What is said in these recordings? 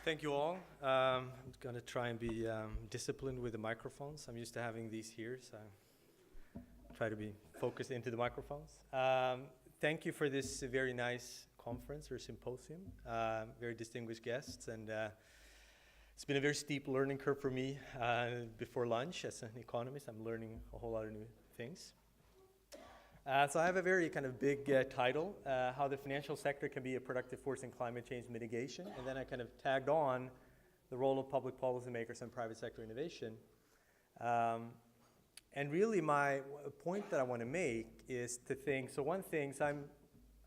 Thank you all. I'm going to try and be disciplined with the microphones. I'm used to having these here, so try to be focused into the microphones. Thank you for this very nice conference or symposium. Very distinguished guests, and it's been a very steep learning curve for me before lunch. As an economist, I'm learning a whole lot of new things. So I have a very kind of big title, How the Financial Sector Can Be a Productive Force in Climate Change Mitigation. And then I kind of tagged on the role of public policymakers and private sector innovation. And really my point that I want to make is to think, so one thing, so I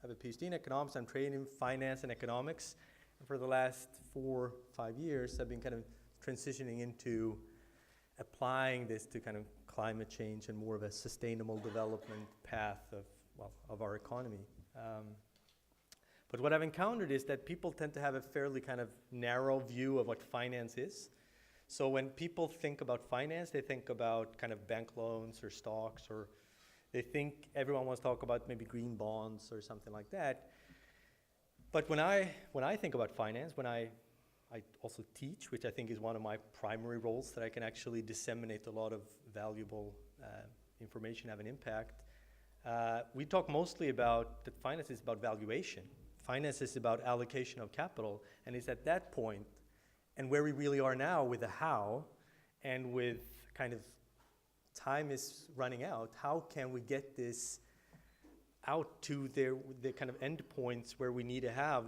have a PhD in economics, I'm trained in finance and economics. And for the last 4 or 5 years, I've been kind of transitioning into applying this to kind of climate change and more of a sustainable development path of our economy. But what I've encountered is that people tend to have a fairly kind of narrow view of what finance is. So when people think about finance, they think about kind of bank loans or stocks, or they think everyone wants to talk about maybe green bonds or something like that. But when I think about finance, when I also teach, which I think is one of my primary roles, that I can actually disseminate a lot of valuable information, have an impact. We talk mostly about that finance is about valuation. Finance is about allocation of capital, and it's at that point, and where we really are now with the how, and with kind of time is running out, how can we get this out to the kind of endpoints where we need to have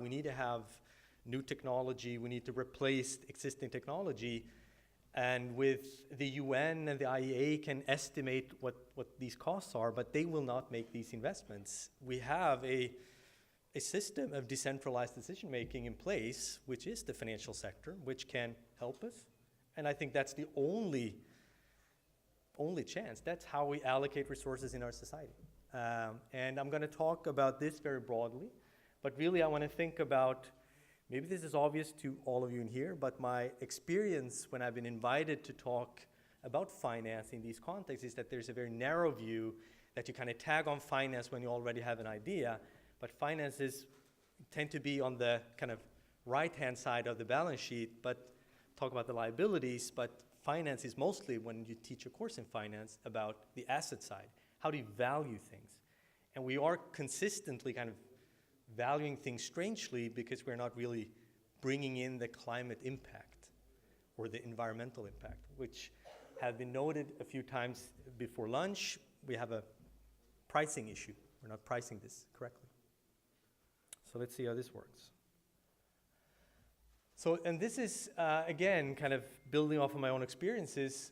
new technology, we need to replace existing technology, and with the UN and the IEA can estimate what these costs are, but they will not make these investments. We have a system of decentralized decision-making in place, which is the financial sector, which can help us, and I think that's the only chance. That's how we allocate resources in our society. And I'm going to talk about this very broadly, but really I want to think about, maybe this is obvious to all of you in here, but my experience when I've been invited to talk about finance in these contexts is that there's a very narrow view that you kind of tag on finance when you already have an idea, but finances tend to be on the kind of right-hand side of the balance sheet, but talk about the liabilities, but finance is mostly, when you teach a course in finance, about the asset side. How do you value things? And we are consistently kind of valuing things strangely because we're not really bringing in the climate impact or the environmental impact, which have been noted a few times before lunch. We have a pricing issue. We're not pricing this correctly. So let's see how this works. So, and this is, again, kind of building off of my own experiences,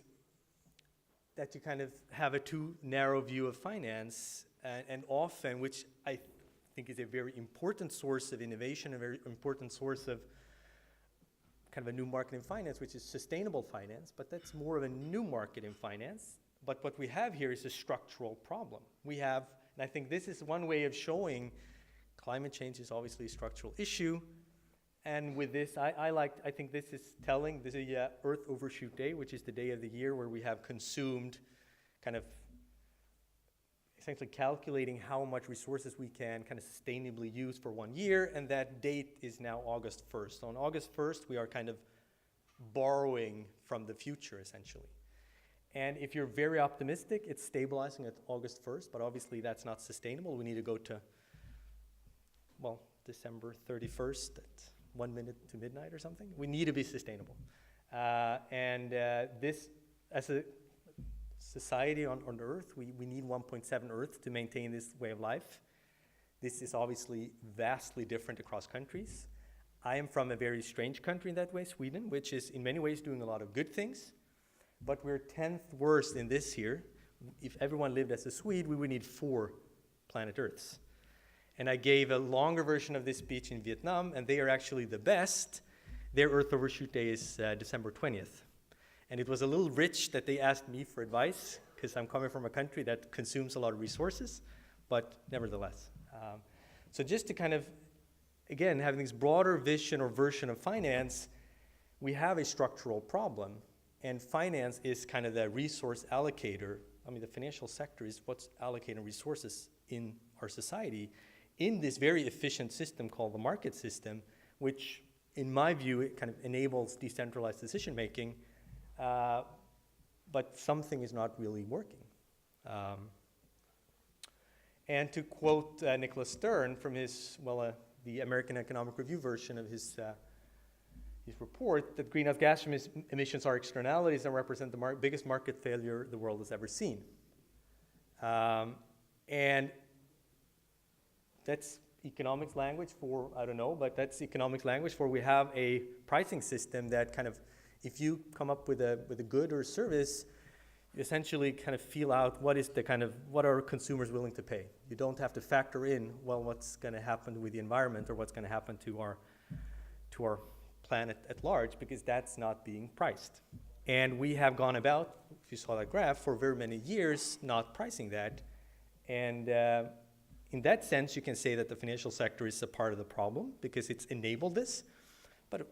that you kind of have a too narrow view of finance, and often, which I think is a very important source of innovation, a very important source of kind of a new market in finance, which is sustainable finance, but that's more of a new market in finance. But what we have here is a structural problem. We have, and I think this is one way of showing climate change is obviously a structural issue. And with this, I think this is telling. This is Earth Overshoot Day, which is the day of the year where we have consumed, kind of essentially calculating how much resources we can kind of sustainably use for 1 year, and that date is now August 1st. So on August 1st, we are kind of borrowing from the future, essentially. And if you're very optimistic, it's stabilizing at August 1st, but obviously that's not sustainable. We need to go to, well, December 31st at 1 minute to midnight or something. We need to be sustainable. This, as a society on Earth, we need 1.7 Earth to maintain this way of life. This is obviously vastly different across countries. I am from a very strange country in that way, Sweden, which is in many ways doing a lot of good things, but we're 10th worst in this here. If everyone lived as a Swede, we would need 4 planet Earths. And I gave a longer version of this speech in Vietnam, and they are actually the best. Their Earth Overshoot Day is December 20th. And it was a little rich that they asked me for advice, because I'm coming from a country that consumes a lot of resources, but nevertheless. So just to kind of, again, having this broader vision or version of finance, we have a structural problem, and finance is kind of the resource allocator. I mean, the financial sector is what's allocating resources in our society in this very efficient system called the market system, which in my view, it kind of enables decentralized decision making, but something is not really working. And to quote Nicholas Stern from his, the American Economic Review version of his report, that greenhouse gas emissions are externalities and represent the biggest market failure the world has ever seen. And that's economics language for, I don't know, but that's economics language for we have a pricing system that kind of, if you come up with a good or service, you essentially kind of feel out what are consumers willing to pay. You don't have to factor in, well, what's going to happen with the environment or what's going to happen to our planet at large, because that's not being priced. And we have gone about, if you saw that graph, for very many years not pricing that. And in that sense, you can say that the financial sector is a part of the problem because it's enabled this. But in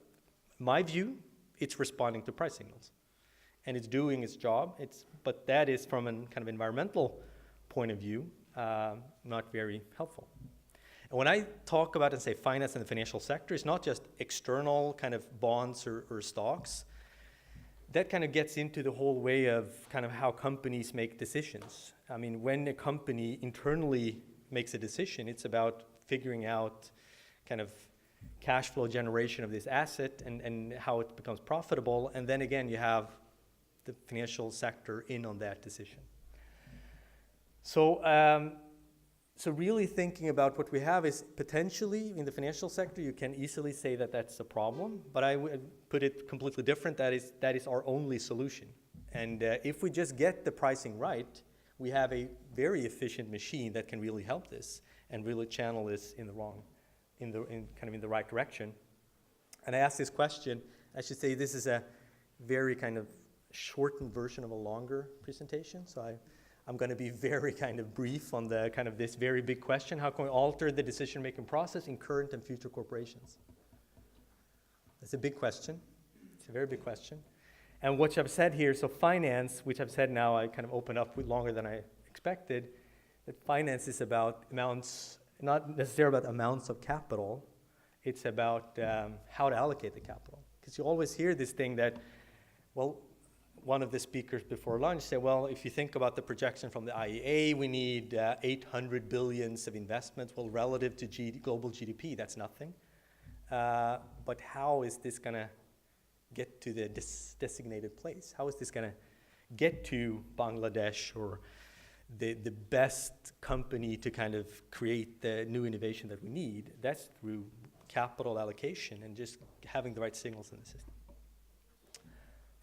my view, it's responding to price signals. And it's doing its job. But that is, from a kind of environmental point of view, not very helpful. And when I talk about and say finance and the financial sector, it's not just external kind of bonds or stocks. That kind of gets into the whole way of kind of how companies make decisions. I mean, when a company internally makes a decision, it's about figuring out kind of cash flow generation of this asset and how it becomes profitable. And then again, you have the financial sector in on that decision. So really thinking about what we have is potentially in the financial sector, you can easily say that that's a problem, but I would put it completely different. That is our only solution. And if we just get the pricing right, we have a very efficient machine that can really help this and really channel this in the right direction. And I asked this question. I should say this is a very kind of shortened version of a longer presentation. So I'm going to be very kind of brief on the kind of this very big question. How can we alter the decision-making process in current and future corporations? That's a big question. It's a very big question. And what I've said here, so finance, which I've said now, I kind of opened up with longer than I expected, that finance is about amounts, not necessarily about amounts of capital. It's about how to allocate the capital. Because you always hear this thing that, well, one of the speakers before lunch said, well, if you think about the projection from the IEA, we need 800 billions of investments. Well, relative to global GDP, that's nothing. But how is this going to get to the designated place? How is this going to get to Bangladesh or the best company to kind of create the new innovation that we need? That's through capital allocation and just having the right signals in the system.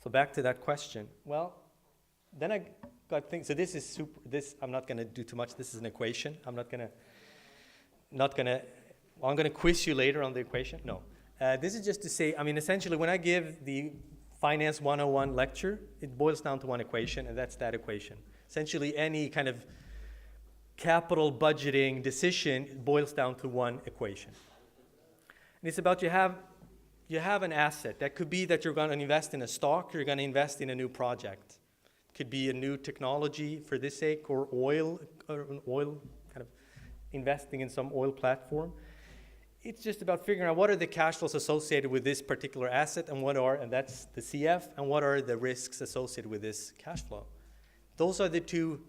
So back to that question. Well, then I got things. So this is super. This I'm not going to do too much. This is an equation. I'm going to quiz you later on the equation. No. This is just to say. I mean, essentially, when I give the Finance 101 lecture, it boils down to one equation, and that's that equation. Essentially, any kind of capital budgeting decision boils down to one equation. And it's about you have an asset. That could be that you're going to invest in a stock, you're going to invest in a new project. It could be a new technology for this sake, or oil kind of investing in some oil platform. It's just about figuring out what are the cash flows associated with this particular asset and that's the CF, and what are the risks associated with this cash flow. Those are the two.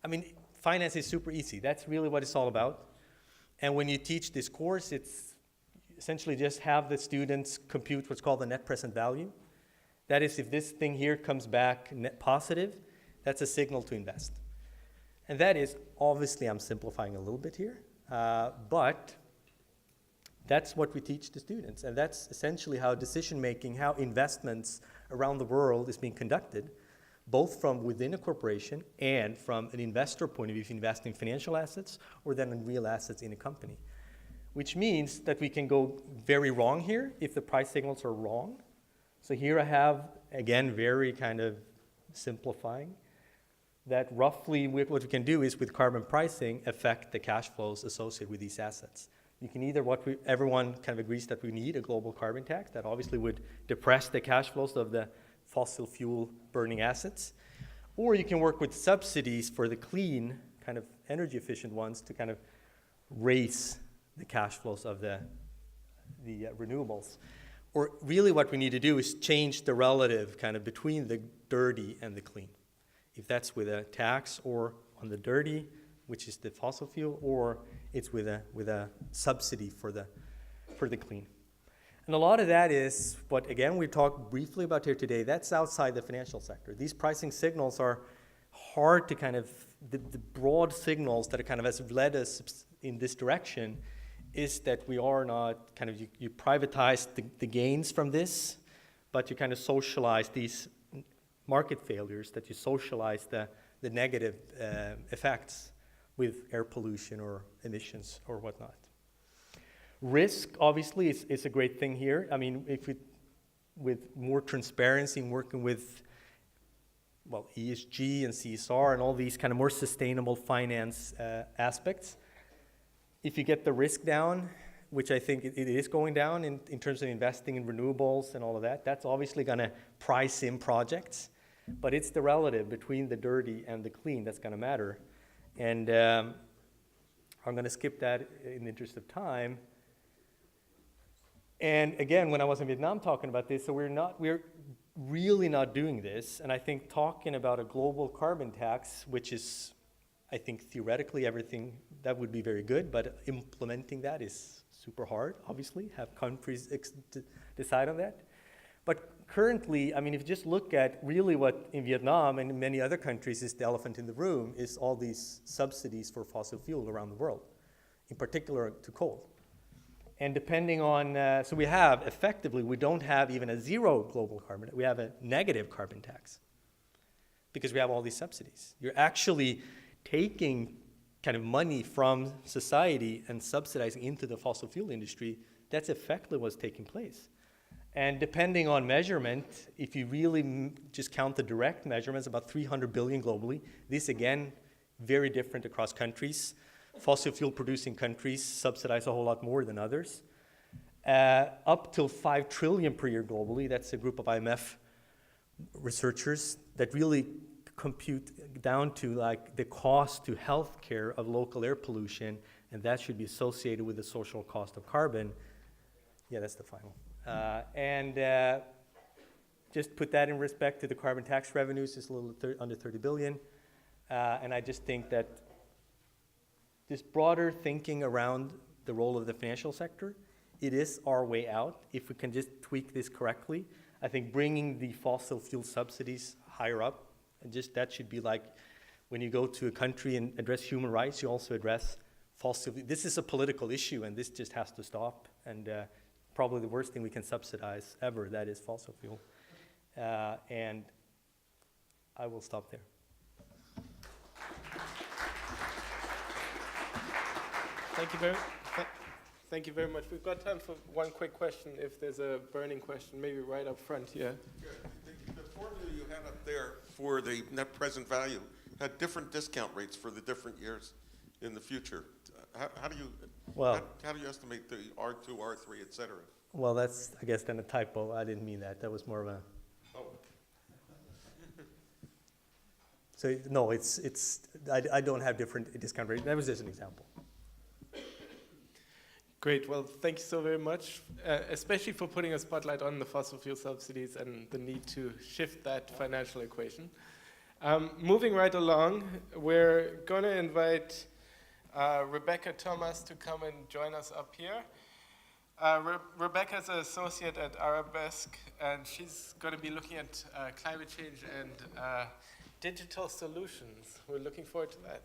I mean, finance is super easy. That's really what it's all about. And when you teach this course, it's essentially just have the students compute what's called the net present value. That is, if this thing here comes back net positive, that's a signal to invest. And that is, obviously, I'm simplifying a little bit here, but that's what we teach the students. And that's essentially how decision-making, how investments around the world is being conducted, both from within a corporation and from an investor point of view, if you invest in financial assets or then in real assets in a company. Which means that we can go very wrong here if the price signals are wrong. So here I have, again, very kind of simplifying, that roughly what we can do is with carbon pricing affect the cash flows associated with these assets. You can either, everyone kind of agrees that we need a global carbon tax that obviously would depress the cash flows of the fossil fuel burning assets, or you can work with subsidies for the clean, kind of energy efficient ones to kind of raise the cash flows of the renewables. or really what we need to do is change the relative kind of between the dirty and the clean. If that's with a tax or on the dirty, which is the fossil fuel, or it's with a subsidy for the clean. And a lot of that is what, again, we talked briefly about here today, that's outside the financial sector. These pricing signals are hard to kind of, the broad signals that kind of has led us in this direction is that we are not kind of, you privatize the gains from this, but you kind of socialize these market failures, that you socialize the negative effects with air pollution or emissions or whatnot. Risk, obviously, is a great thing here. I mean, if we, with more transparency and working with, well, ESG and CSR and all these kind of more sustainable finance aspects, if you get the risk down, which I think it is going down in terms of investing in renewables and all of that, that's obviously going to price in projects, but it's the relative between the dirty and the clean that's going to matter. And I'm going to skip that in the interest of time. And again, when I was in Vietnam talking about this, so we're really not doing this. And I think talking about a global carbon tax, which is, I think theoretically everything that would be very good, but implementing that is super hard, obviously, have countries decide on that. But currently, I mean, if you just look at really what in Vietnam and in many other countries is the elephant in the room is all these subsidies for fossil fuel around the world, in particular to coal. And depending on, so we have, effectively, we don't have even a zero global carbon, we have a negative carbon tax because we have all these subsidies. You're actually taking kind of money from society and subsidizing into the fossil fuel industry. That's effectively what's taking place. And depending on measurement, if you really just count the direct measurements, about 300 billion globally. This, again, very different across countries. Fossil fuel producing countries subsidize a whole lot more than others. Up till 5 trillion per year globally. That's a group of IMF researchers that really compute down to like the cost to healthcare of local air pollution, and that should be associated with the social cost of carbon. Yeah, that's the final. Just put that in respect to the carbon tax revenues, it's a little under 30 billion. And I just think that this broader thinking around the role of the financial sector, it is our way out. If we can just tweak this correctly, I think bringing the fossil fuel subsidies higher up, and just that should be like when you go to a country and address human rights, you also address fossil fuel. This is a political issue, and this just has to stop. And probably the worst thing we can subsidize ever, that is fossil fuel. And I will stop there. Thank you very much. We've got time for one quick question, if there's a burning question, maybe right up front here. The formula you had up there for the net present value had different discount rates for the different years in the future. How do you estimate the R2, R3, et cetera? Well, that's, I guess, then a typo. I didn't mean that. That was more of a... Oh. So, no, I don't have different discount rates. That was just an example. Great. Well, thank you so very much, especially for putting a spotlight on the fossil fuel subsidies and the need to shift that financial equation. Moving right along, we're going to invite Rebecca Thomas to come and join us up here. Rebecca's an associate at Arabesque, and she's going to be looking at climate change and digital solutions. We're looking forward to that.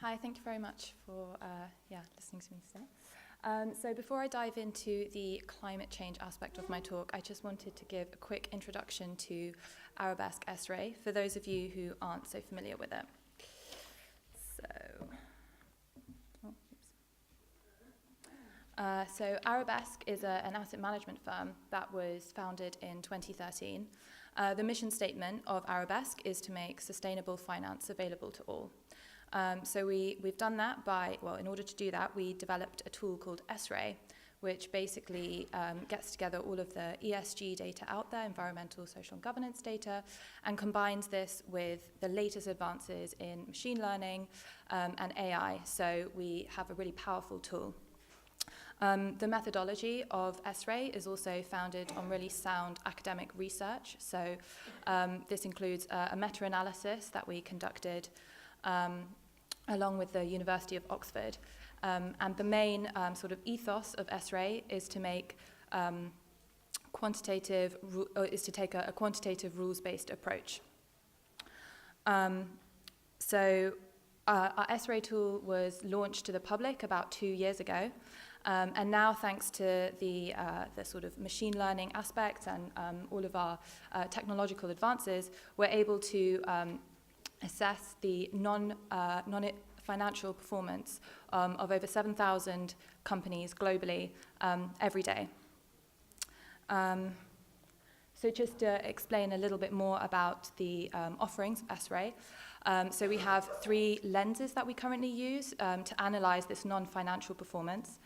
Hi, thank you very much for listening to me today. So before I dive into the climate change aspect of my talk, I just wanted to give a quick introduction to Arabesque SRE for those of you who aren't so familiar with it. So Arabesque is an asset management firm that was founded in 2013. The mission statement of Arabesque is to make sustainable finance available to all. So we've done that in order to do that, we developed a tool called SRE, which basically gets together all of the ESG data out there, environmental, social, and governance data, and combines this with the latest advances in machine learning and AI. So we have a really powerful tool. The methodology of SRAE is also founded on really sound academic research. So this includes a meta-analysis that we conducted along with the University of Oxford. And the main sort of ethos of SRAE is to make take a quantitative rules-based approach. So our SRAE tool was launched to the public about 2 years ago. And now, thanks to the sort of machine learning aspects and all of our technological advances, we're able to assess the non-financial performance of over 7,000 companies globally every day. So just to explain a little bit more about the offerings of SRAE. So we have 3 lenses that we currently use to analyze this non-financial performance.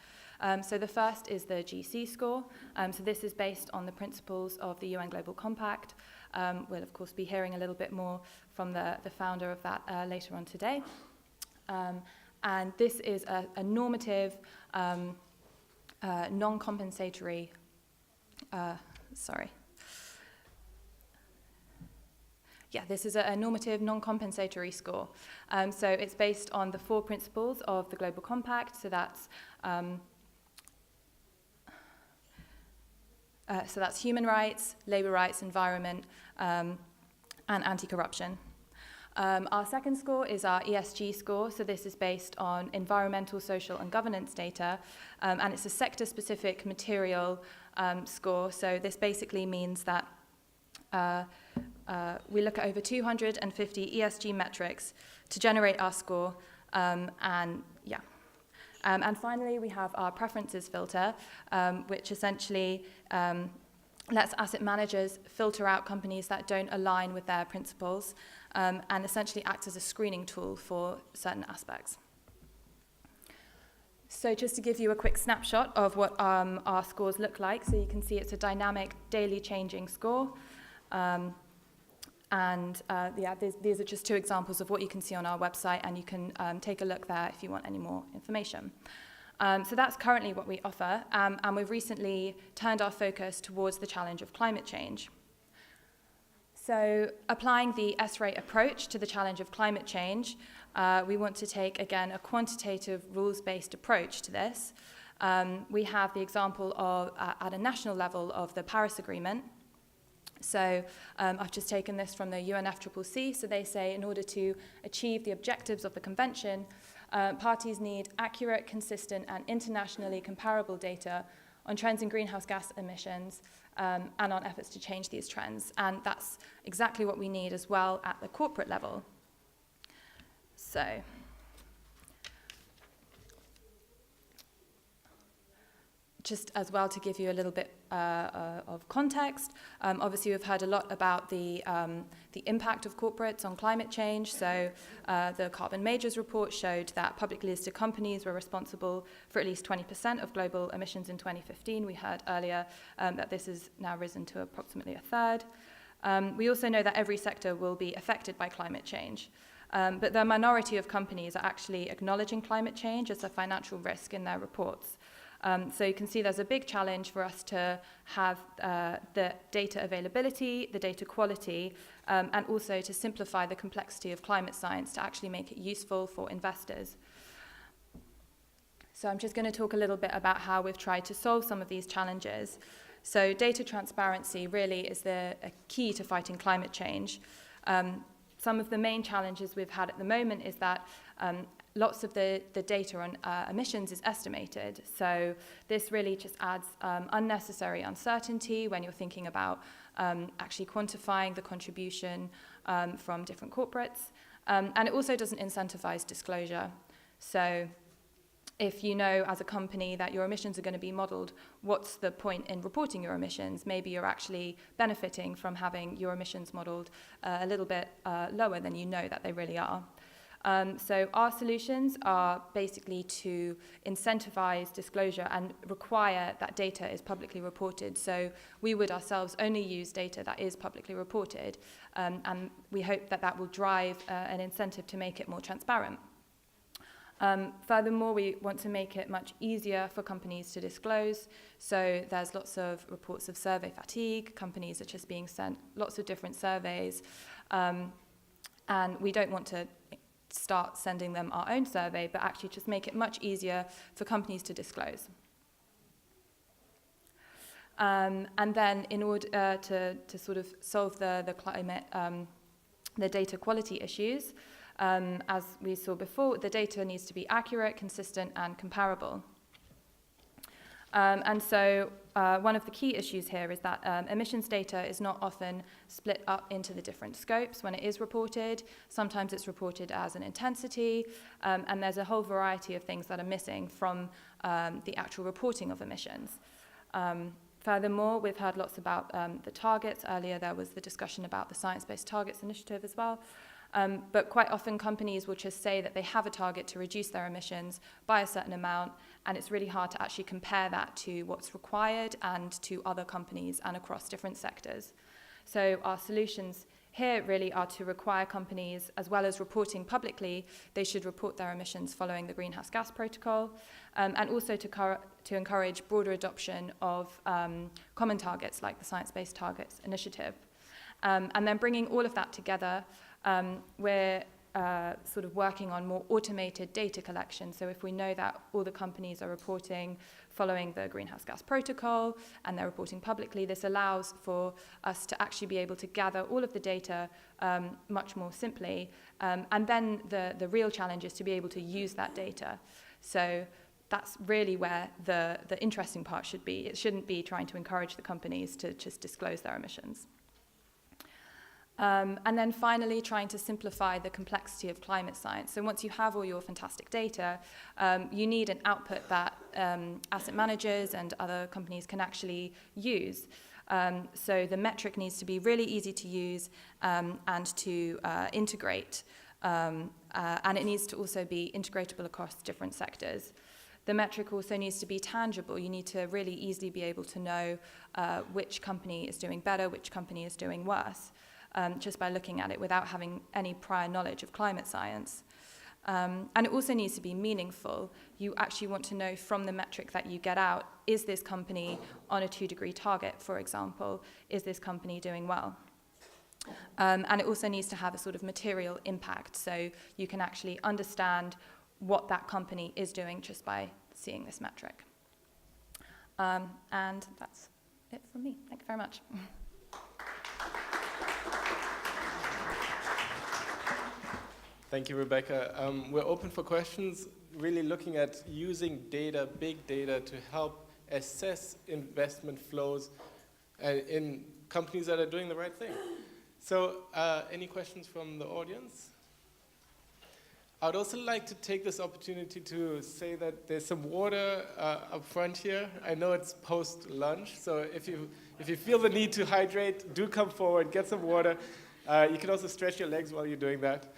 So the first is the GC score. So this is based on the principles of the UN Global Compact. We'll, of course, be hearing a little bit more from the founder of that later on today. And this is a normative, non-compensatory, this is a normative non-compensatory score. So it's based on the 4 principles of the Global Compact. So that's human rights, labor rights, environment, and anti-corruption. Our second score is our ESG score. So this is based on environmental, social, and governance data, and it's a sector-specific material score. So this basically means that we look at over 250 ESG metrics to generate our score, and finally, we have our preferences filter, which essentially lets asset managers filter out companies that don't align with their principles, and essentially acts as a screening tool for certain aspects. So just to give you a quick snapshot of what our scores look like, so you can see it's a dynamic, daily changing score. These are just 2 examples of what you can see on our website, and you can take a look there if you want any more information. So that's currently what we offer, and we've recently turned our focus towards the challenge of climate change. So applying the SRAE approach to the challenge of climate change, we want to take, again, a quantitative rules-based approach to this. We have the example of, at a national level, of the Paris Agreement. So I've just taken this from the UNFCCC. So they say in order to achieve the objectives of the convention, parties need accurate, consistent, and internationally comparable data on trends in greenhouse gas emissions and on efforts to change these trends. And that's exactly what we need as well at the corporate level. So just as well to give you a little bit of context, obviously we've heard a lot about the impact of corporates on climate change. So the Carbon Majors report showed that publicly listed companies were responsible for at least 20% of global emissions in 2015. We heard earlier that this has now risen to approximately a third. We also know that every sector will be affected by climate change. But the minority of companies are actually acknowledging climate change as a financial risk in their reports. So you can see there's a big challenge for us to have the data availability, the data quality, and also to simplify the complexity of climate science to actually make it useful for investors. So I'm just going to talk a little bit about how we've tried to solve some of these challenges. So data transparency really is a key to fighting climate change. Some of the main challenges we've had at the moment is that lots of the data on emissions is estimated. So this really just adds unnecessary uncertainty when you're thinking about actually quantifying the contribution from different corporates. And it also doesn't incentivize disclosure. So if you know as a company that your emissions are going to be modeled, what's the point in reporting your emissions? Maybe you're actually benefiting from having your emissions modeled a little bit lower than you know that they really are. So our solutions are basically to incentivize disclosure and require that data is publicly reported. So we would ourselves only use data that is publicly reported, and we hope that that will drive an incentive to make it more transparent. Furthermore, we want to make it much easier for companies to disclose. So there's lots of reports of survey fatigue. Companies are just being sent lots of different surveys. And we don't want to start sending them our own survey, but actually just make it much easier for companies to disclose. And then in order to sort of solve the climate, the data quality issues, as we saw before, the data needs to be accurate, consistent, and comparable. And so one of the key issues here is that emissions data is not often split up into the different scopes when it is reported. Sometimes it's reported as an intensity, and there's a whole variety of things that are missing from the actual reporting of emissions. Furthermore, we've heard lots about the targets. Earlier there was the discussion about the Science-Based Targets Initiative as well. But quite often companies will just say that they have a target to reduce their emissions by a certain amount, and it's really hard to actually compare that to what's required and to other companies and across different sectors. So our solutions here really are to require companies, as well as reporting publicly, they should report their emissions following the Greenhouse Gas Protocol, and also to encourage broader adoption of common targets like the Science-Based Targets Initiative. And then bringing all of that together, we're sort of working on more automated data collection. So if we know that all the companies are reporting following the Greenhouse Gas Protocol and they're reporting publicly, this allows for us to actually be able to gather all of the data much more simply. And then the real challenge is to be able to use that data. So that's really where the interesting part should be. It shouldn't be trying to encourage the companies to just disclose their emissions. And then finally, trying to simplify the complexity of climate science. So once you have all your fantastic data, you need an output that asset managers and other companies can actually use. So the metric needs to be really easy to use and to integrate. And it needs to also be integratable across different sectors. The metric also needs to be tangible. You need to really easily be able to know which company is doing better, which company is doing worse. Just by looking at it without having any prior knowledge of climate science. And it also needs to be meaningful. You actually want to know from the metric that you get out, is this company on a 2-degree target, for example? Is this company doing well? And it also needs to have a sort of material impact, so you can actually understand what that company is doing just by seeing this metric. And that's it from me. Thank you very much. Thank you, Rebecca. We're open for questions, really looking at using data, big data, to help assess investment flows in companies that are doing the right thing. So any questions from the audience? I would also like to take this opportunity to say that there's some water up front here. I know it's post-lunch, so if you feel the need to hydrate, do come forward, get some water. You can also stretch your legs while you're doing that.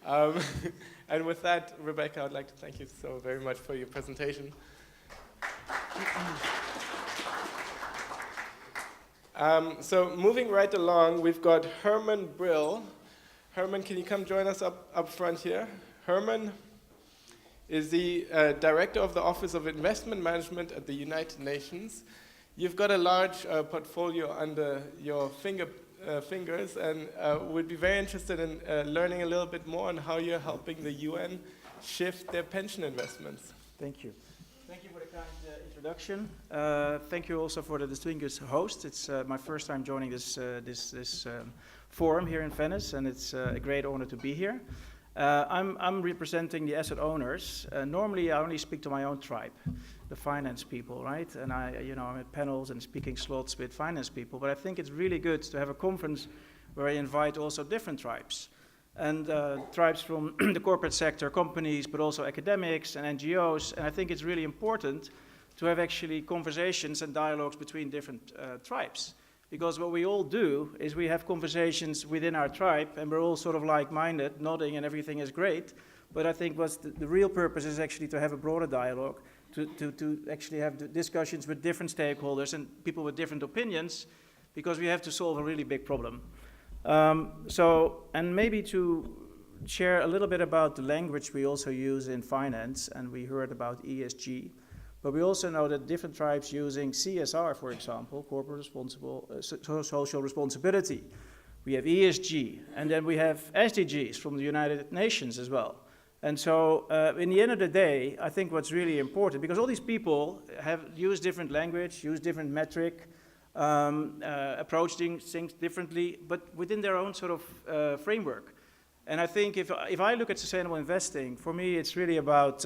And with that, Rebecca, I'd like to thank you so very much for your presentation. So moving right along, we've got Herman Bril. Herman, can you come join us up front here? Herman is the Director of the Office of Investment Management at the United Nations. You've got a large portfolio under your fingers, and we'd be very interested in learning a little bit more on how you're helping the UN shift their pension investments. Thank you. Thank you for the kind introduction. Thank you also for the distinguished host. It's my first time joining this forum here in Venice, and it's a great honor to be here. I'm representing the asset owners. Normally, I only speak to my own tribe, the finance people, right? And I'm at panels and speaking slots with finance people. But I think it's really good to have a conference where I invite also different tribes, and tribes from the corporate sector, companies, but also academics and NGOs. And I think it's really important to have actually conversations and dialogues between different tribes. Because what we all do is we have conversations within our tribe, and we're all sort of like-minded, nodding, and everything is great. But I think what's the real purpose is actually to have a broader dialogue, to actually have discussions with different stakeholders and people with different opinions, because we have to solve a really big problem. And maybe to share a little bit about the language we also use in finance, and we heard about ESG, but we also know that different tribes using CSR, for example, corporate responsible, social responsibility. We have ESG, and then we have SDGs from the United Nations as well. And so, in the end of the day, I think what's really important, because all these people have used different language, use different metric, approach things differently, but within their own sort of framework. And I think if I look at sustainable investing, for me it's really about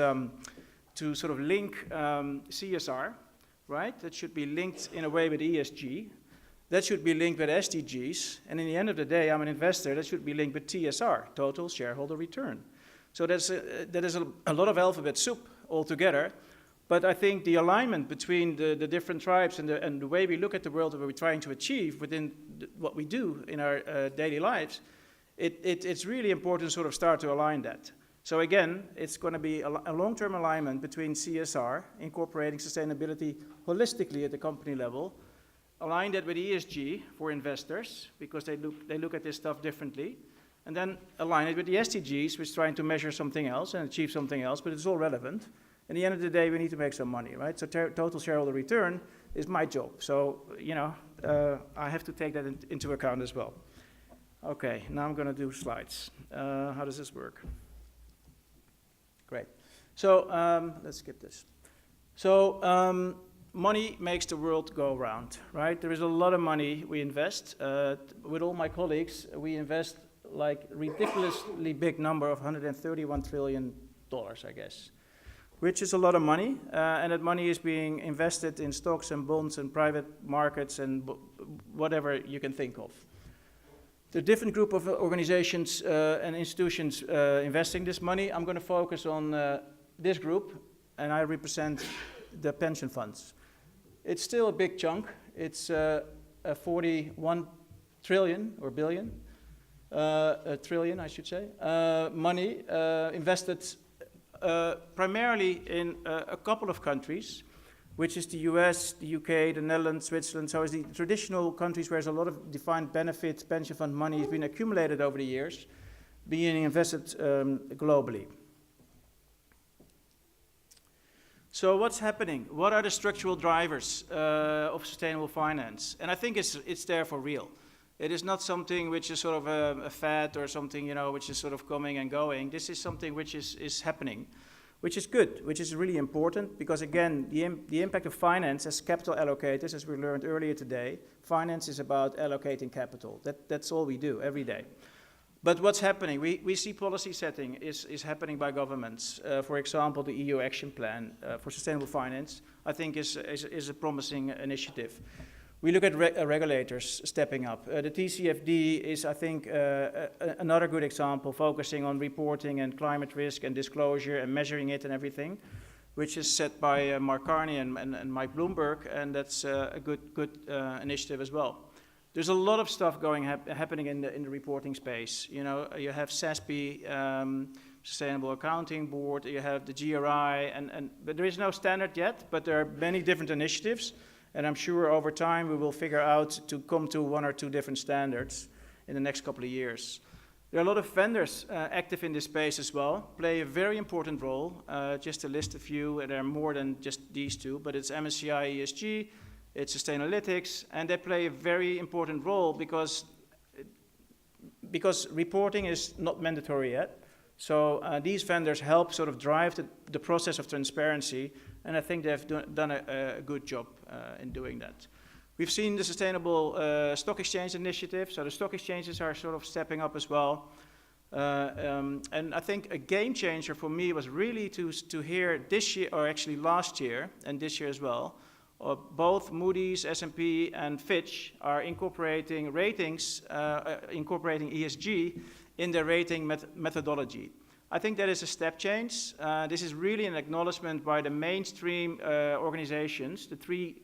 to sort of link CSR, right? That should be linked in a way with ESG. That should be linked with SDGs. And in the end of the day, I'm an investor, that should be linked with TSR, total shareholder return. So that is a lot of alphabet soup altogether. But I think the alignment between the different tribes and the way we look at the world that we're trying to achieve within what we do in our daily lives, it's really important to sort of start to align that. So again, it's going to be a long-term alignment between CSR, incorporating sustainability holistically at the company level, align that with ESG for investors, because they look at this stuff differently, and then align it with the SDGs, which is trying to measure something else and achieve something else, but it's all relevant. At the end of the day, we need to make some money, right? So total shareholder return is my job. So, you know, I have to take that into account as well. Okay, now I'm going to do slides. How does this work? Great. So let's skip this. So money makes the world go round, right? There is a lot of money we invest. With all my colleagues, we invest like ridiculously big number of $131 trillion, I guess, which is a lot of money. And that money is being invested in stocks and bonds and private markets and whatever you can think of. The different group of organizations and institutions investing this money, I'm going to focus on this group, and I represent the pension funds. It's still a big chunk. It's 41 trillion, or billion, a trillion, I should say, money invested primarily in a couple of countries, which is the US, the UK, the Netherlands, Switzerland. So it's the traditional countries where there's a lot of defined benefit pension fund money has been accumulated over the years, being invested globally. So what's happening? What are the structural drivers of sustainable finance? And I think it's there for real. It is not something which is sort of a fad or something, you know, which is sort of coming and going. This is something which is happening, which is good, which is really important, because again, the impact of finance as capital allocators, as we learned earlier today, finance is about allocating capital. That's all we do every day. But what's happening? We see policy setting is happening by governments. For example, the EU Action Plan for Sustainable Finance, I think is a promising initiative. We look at regulators stepping up. The TCFD is, I think, another good example, focusing on reporting and climate risk and disclosure and measuring it and everything, which is set by Mark Carney and Mike Bloomberg, and that's a good initiative as well. There's a lot of stuff happening in the reporting space. You know, you have SASB, Sustainable Accounting Board, you have the GRI, but there is no standard yet, but there are many different initiatives. And I'm sure over time we will figure out to come to one or two different standards in the next couple of years. There are a lot of vendors active in this space as well, play a very important role. Just to list a few, and there are more than just these two, but it's MSCI ESG, it's Sustainalytics, and they play a very important role because reporting is not mandatory yet. So these vendors help sort of drive the process of transparency, and I think they've done a good job in doing that. We've seen the Sustainable Stock Exchange Initiative, so the stock exchanges are sort of stepping up as well. And I think a game changer for me was really to hear this year, or actually last year, and this year as well, both Moody's, S&P, and Fitch are incorporating ratings, incorporating ESG in their rating methodology. I think that is a step change. This is really an acknowledgement by the mainstream organizations, the three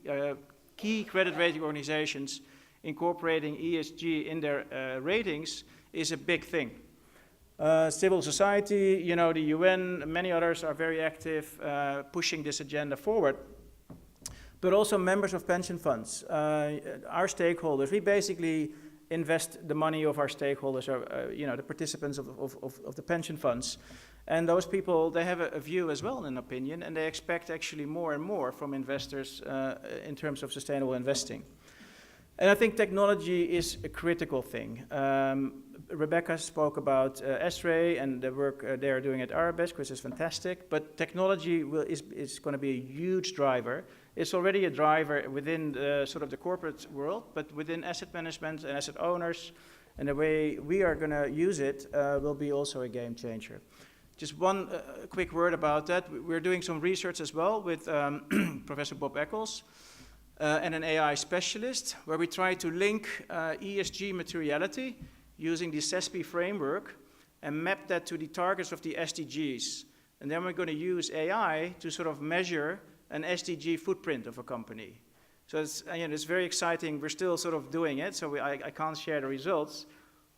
key credit rating organizations incorporating ESG in their ratings is a big thing. Civil society, you know, the UN, many others are very active pushing this agenda forward. But also members of pension funds, our stakeholders. We basically invest the money of our stakeholders, you know, the participants of the pension funds. And those people, they have a view as well, an opinion, and they expect actually more and more from investors in terms of sustainable investing. And I think technology is a critical thing. Rebecca spoke about SRAE and the work they are doing at Arabesque, which is fantastic, but technology is going to be a huge driver. It's already a driver within sort of the corporate world, but within asset management and asset owners, and the way we are going to use it will be also a game changer. Just one quick word about that. We're doing some research as well with Professor Bob Eccles and an AI specialist, where we try to link ESG materiality using the CESP framework and map that to the targets of the SDGs. And then we're going to use AI to sort of measure an SDG footprint of a company. So it's, you know, it's very exciting. We're still sort of doing it, so I can't share the results.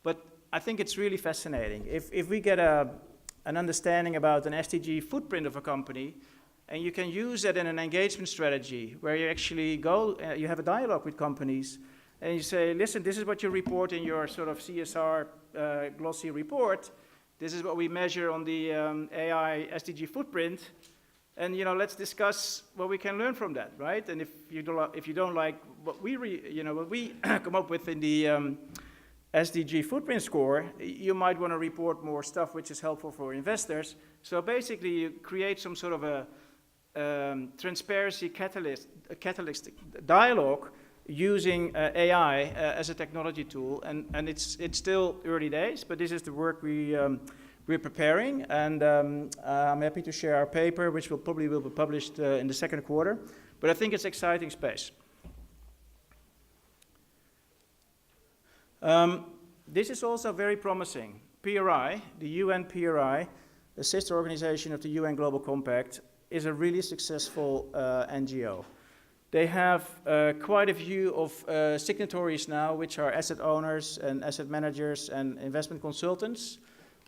But I think it's really fascinating. If we get an understanding about an SDG footprint of a company, and you can use that in an engagement strategy where you actually go, you have a dialogue with companies, and you say, listen, this is what you report in your sort of CSR glossy report. This is what we measure on the AI SDG footprint. And, you know, let's discuss what we can learn from that, right? And if you don't like what we come up with in the SDG footprint score, you might want to report more stuff which is helpful for investors. So basically, you create some sort of a transparency catalytic dialogue using AI as a technology tool, and it's still early days, but this is the work we're preparing, and I'm happy to share our paper, which will be published in the second quarter, but I think it's exciting space. This is also very promising. PRI, the UN PRI, the sister organization of the UN Global Compact, is a really successful NGO. They have quite a few of signatories now, which are asset owners and asset managers and investment consultants.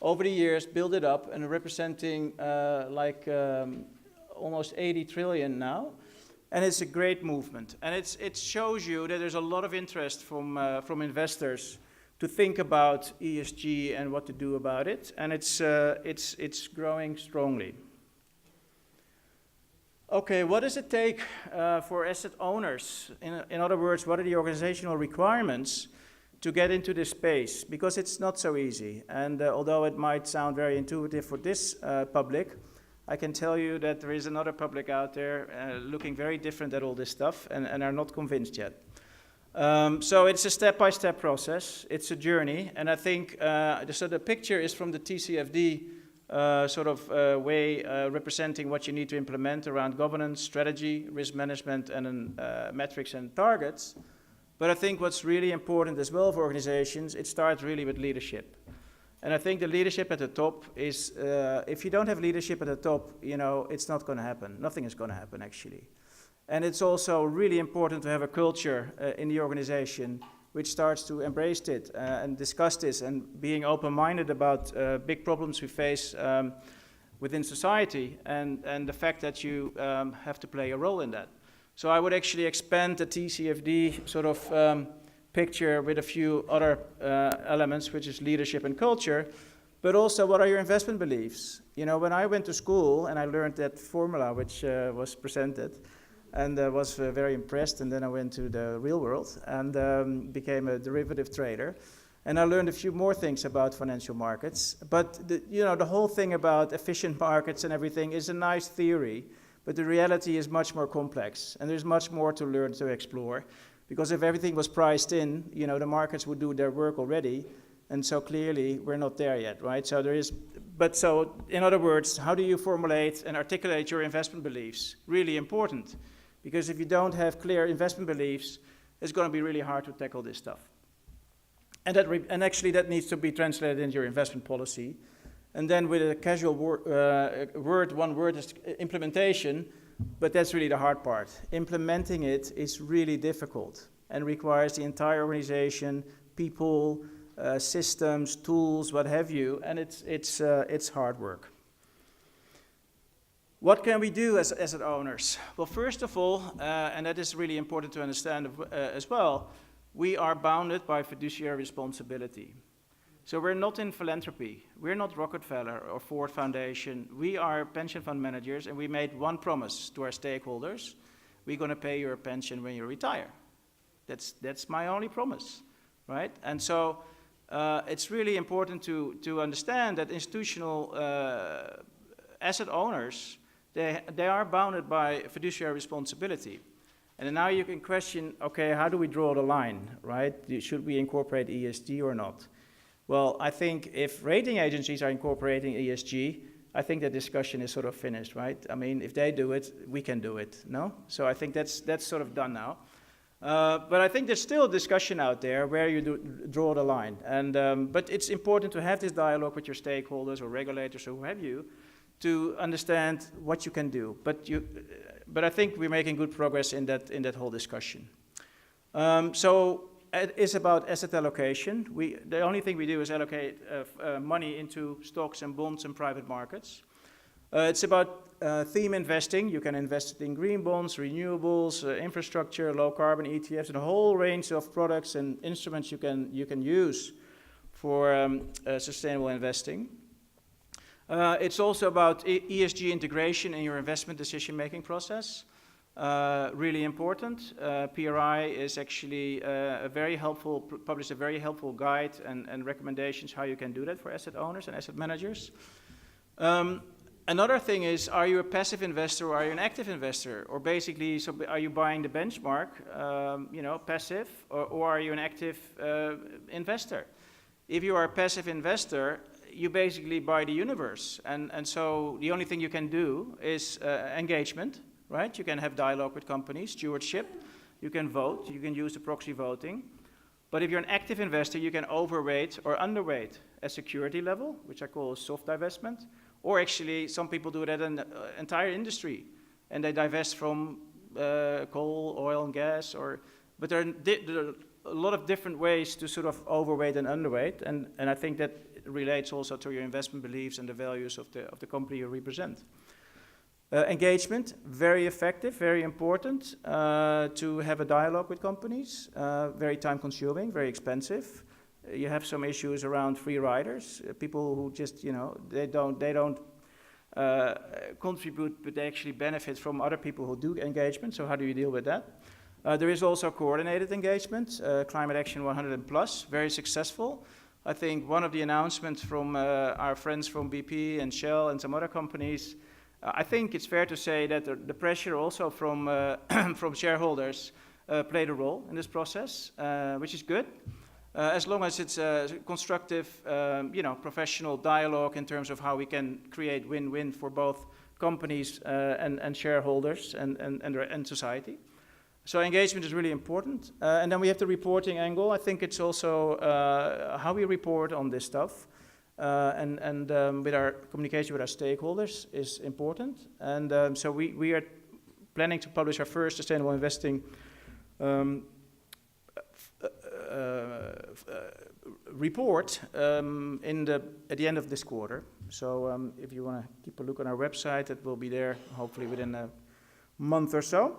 Over the years, build it up and representing almost 80 trillion now. And it's a great movement. And it shows you that there's a lot of interest from investors to think about ESG and what to do about it. And it's growing strongly. Okay, what does it take for asset owners? In other words, what are the organizational requirements to get into this space? Because it's not so easy. And although it might sound very intuitive for this public, I can tell you that there is another public out there looking very different at all this stuff and are not convinced yet. So it's a step-by-step process. It's a journey. And I think, so the picture is from the TCFD way representing what you need to implement around governance, strategy, risk management, and metrics and targets. But I think what's really important as well for organizations, it starts really with leadership. And I think the leadership at the top is, if you don't have leadership at the top, you know, it's not going to happen. Nothing is going to happen, actually. And it's also really important to have a culture in the organization which starts to embrace it and discuss this and being open-minded about big problems we face within society and the fact that you have to play a role in that. So I would actually expand the TCFD sort of picture with a few other elements, which is leadership and culture, but also what are your investment beliefs? You know, when I went to school and I learned that formula which was presented, and was very impressed, and then I went to the real world and became a derivative trader. And I learned a few more things about financial markets. But the whole thing about efficient markets and everything is a nice theory, but the reality is much more complex. And there's much more to learn, to explore. Because if everything was priced in, you know, the markets would do their work already. And so clearly, we're not there yet, right? So there is, but so in other words, how do you formulate and articulate your investment beliefs? Really important. Because if you don't have clear investment beliefs, it's going to be really hard to tackle this stuff. And actually that needs to be translated into your investment policy. And then with a casual one word is implementation, but that's really the hard part. Implementing it is really difficult. and requires the entire organization, people, systems, tools, what have you, and it's hard work. What can we do as asset owners? Well, first of all, and that is really important to understand as well, we are bounded by fiduciary responsibility. So we're not in philanthropy. We're not Rockefeller or Ford Foundation. We are pension fund managers, and we made one promise to our stakeholders. We're going to pay your pension when you retire. That's my only promise, right? And so it's really important to understand that institutional asset owners, they are bounded by fiduciary responsibility. And now you can question, okay, how do we draw the line, right? Should we incorporate ESG or not? Well, I think if rating agencies are incorporating ESG, I think the discussion is sort of finished, right? I mean, if they do it, we can do it, no? So I think that's sort of done now. But I think there's still a discussion out there where you draw the line. And, but it's important to have this dialogue with your stakeholders or regulators or who have you to understand what you can do. But I think we're making good progress in that whole discussion. So it is about asset allocation. The only thing we do is allocate money into stocks and bonds and private markets. It's about theme investing. You can invest in green bonds, renewables, infrastructure, low carbon ETFs, and a whole range of products and instruments you can use for sustainable investing. It's also about ESG integration in your investment decision-making process. Really important. PRI is actually published a very helpful guide and recommendations how you can do that for asset owners and asset managers. Another thing is, are you a passive investor or are you an active investor? Or basically, so are you buying the benchmark, passive, or are you an active investor? If you are a passive investor, you basically buy the universe. And so the only thing you can do is engagement, right? You can have dialogue with companies, stewardship, you can vote, you can use the proxy voting. But if you're an active investor, you can overweight or underweight a security level, which I call soft divestment. Or actually, some people do that in the entire industry, and they divest from coal, oil, and gas. But there are a lot of different ways to sort of overweight and underweight, and I think that relates also to your investment beliefs and the values of the company you represent. Engagement, very effective, very important to have a dialogue with companies. Very time-consuming, very expensive. You have some issues around free riders, people who just, they don't contribute, but they actually benefit from other people who do engagement. So how do you deal with that? There is also coordinated engagement, Climate Action 100+, very successful. I think one of the announcements from our friends from BP and Shell and some other companies, I think it's fair to say that the pressure also from from shareholders played a role in this process, which is good. As long as it's a constructive, professional dialogue in terms of how we can create win-win for both companies and shareholders and society. So engagement is really important. And then we have the reporting angle. I think it's also how we report on this stuff and with our communication with our stakeholders is important. And so we are planning to publish our first sustainable investing report at the end of this quarter. So if you want to keep a look on our website, it will be there hopefully within a month or so.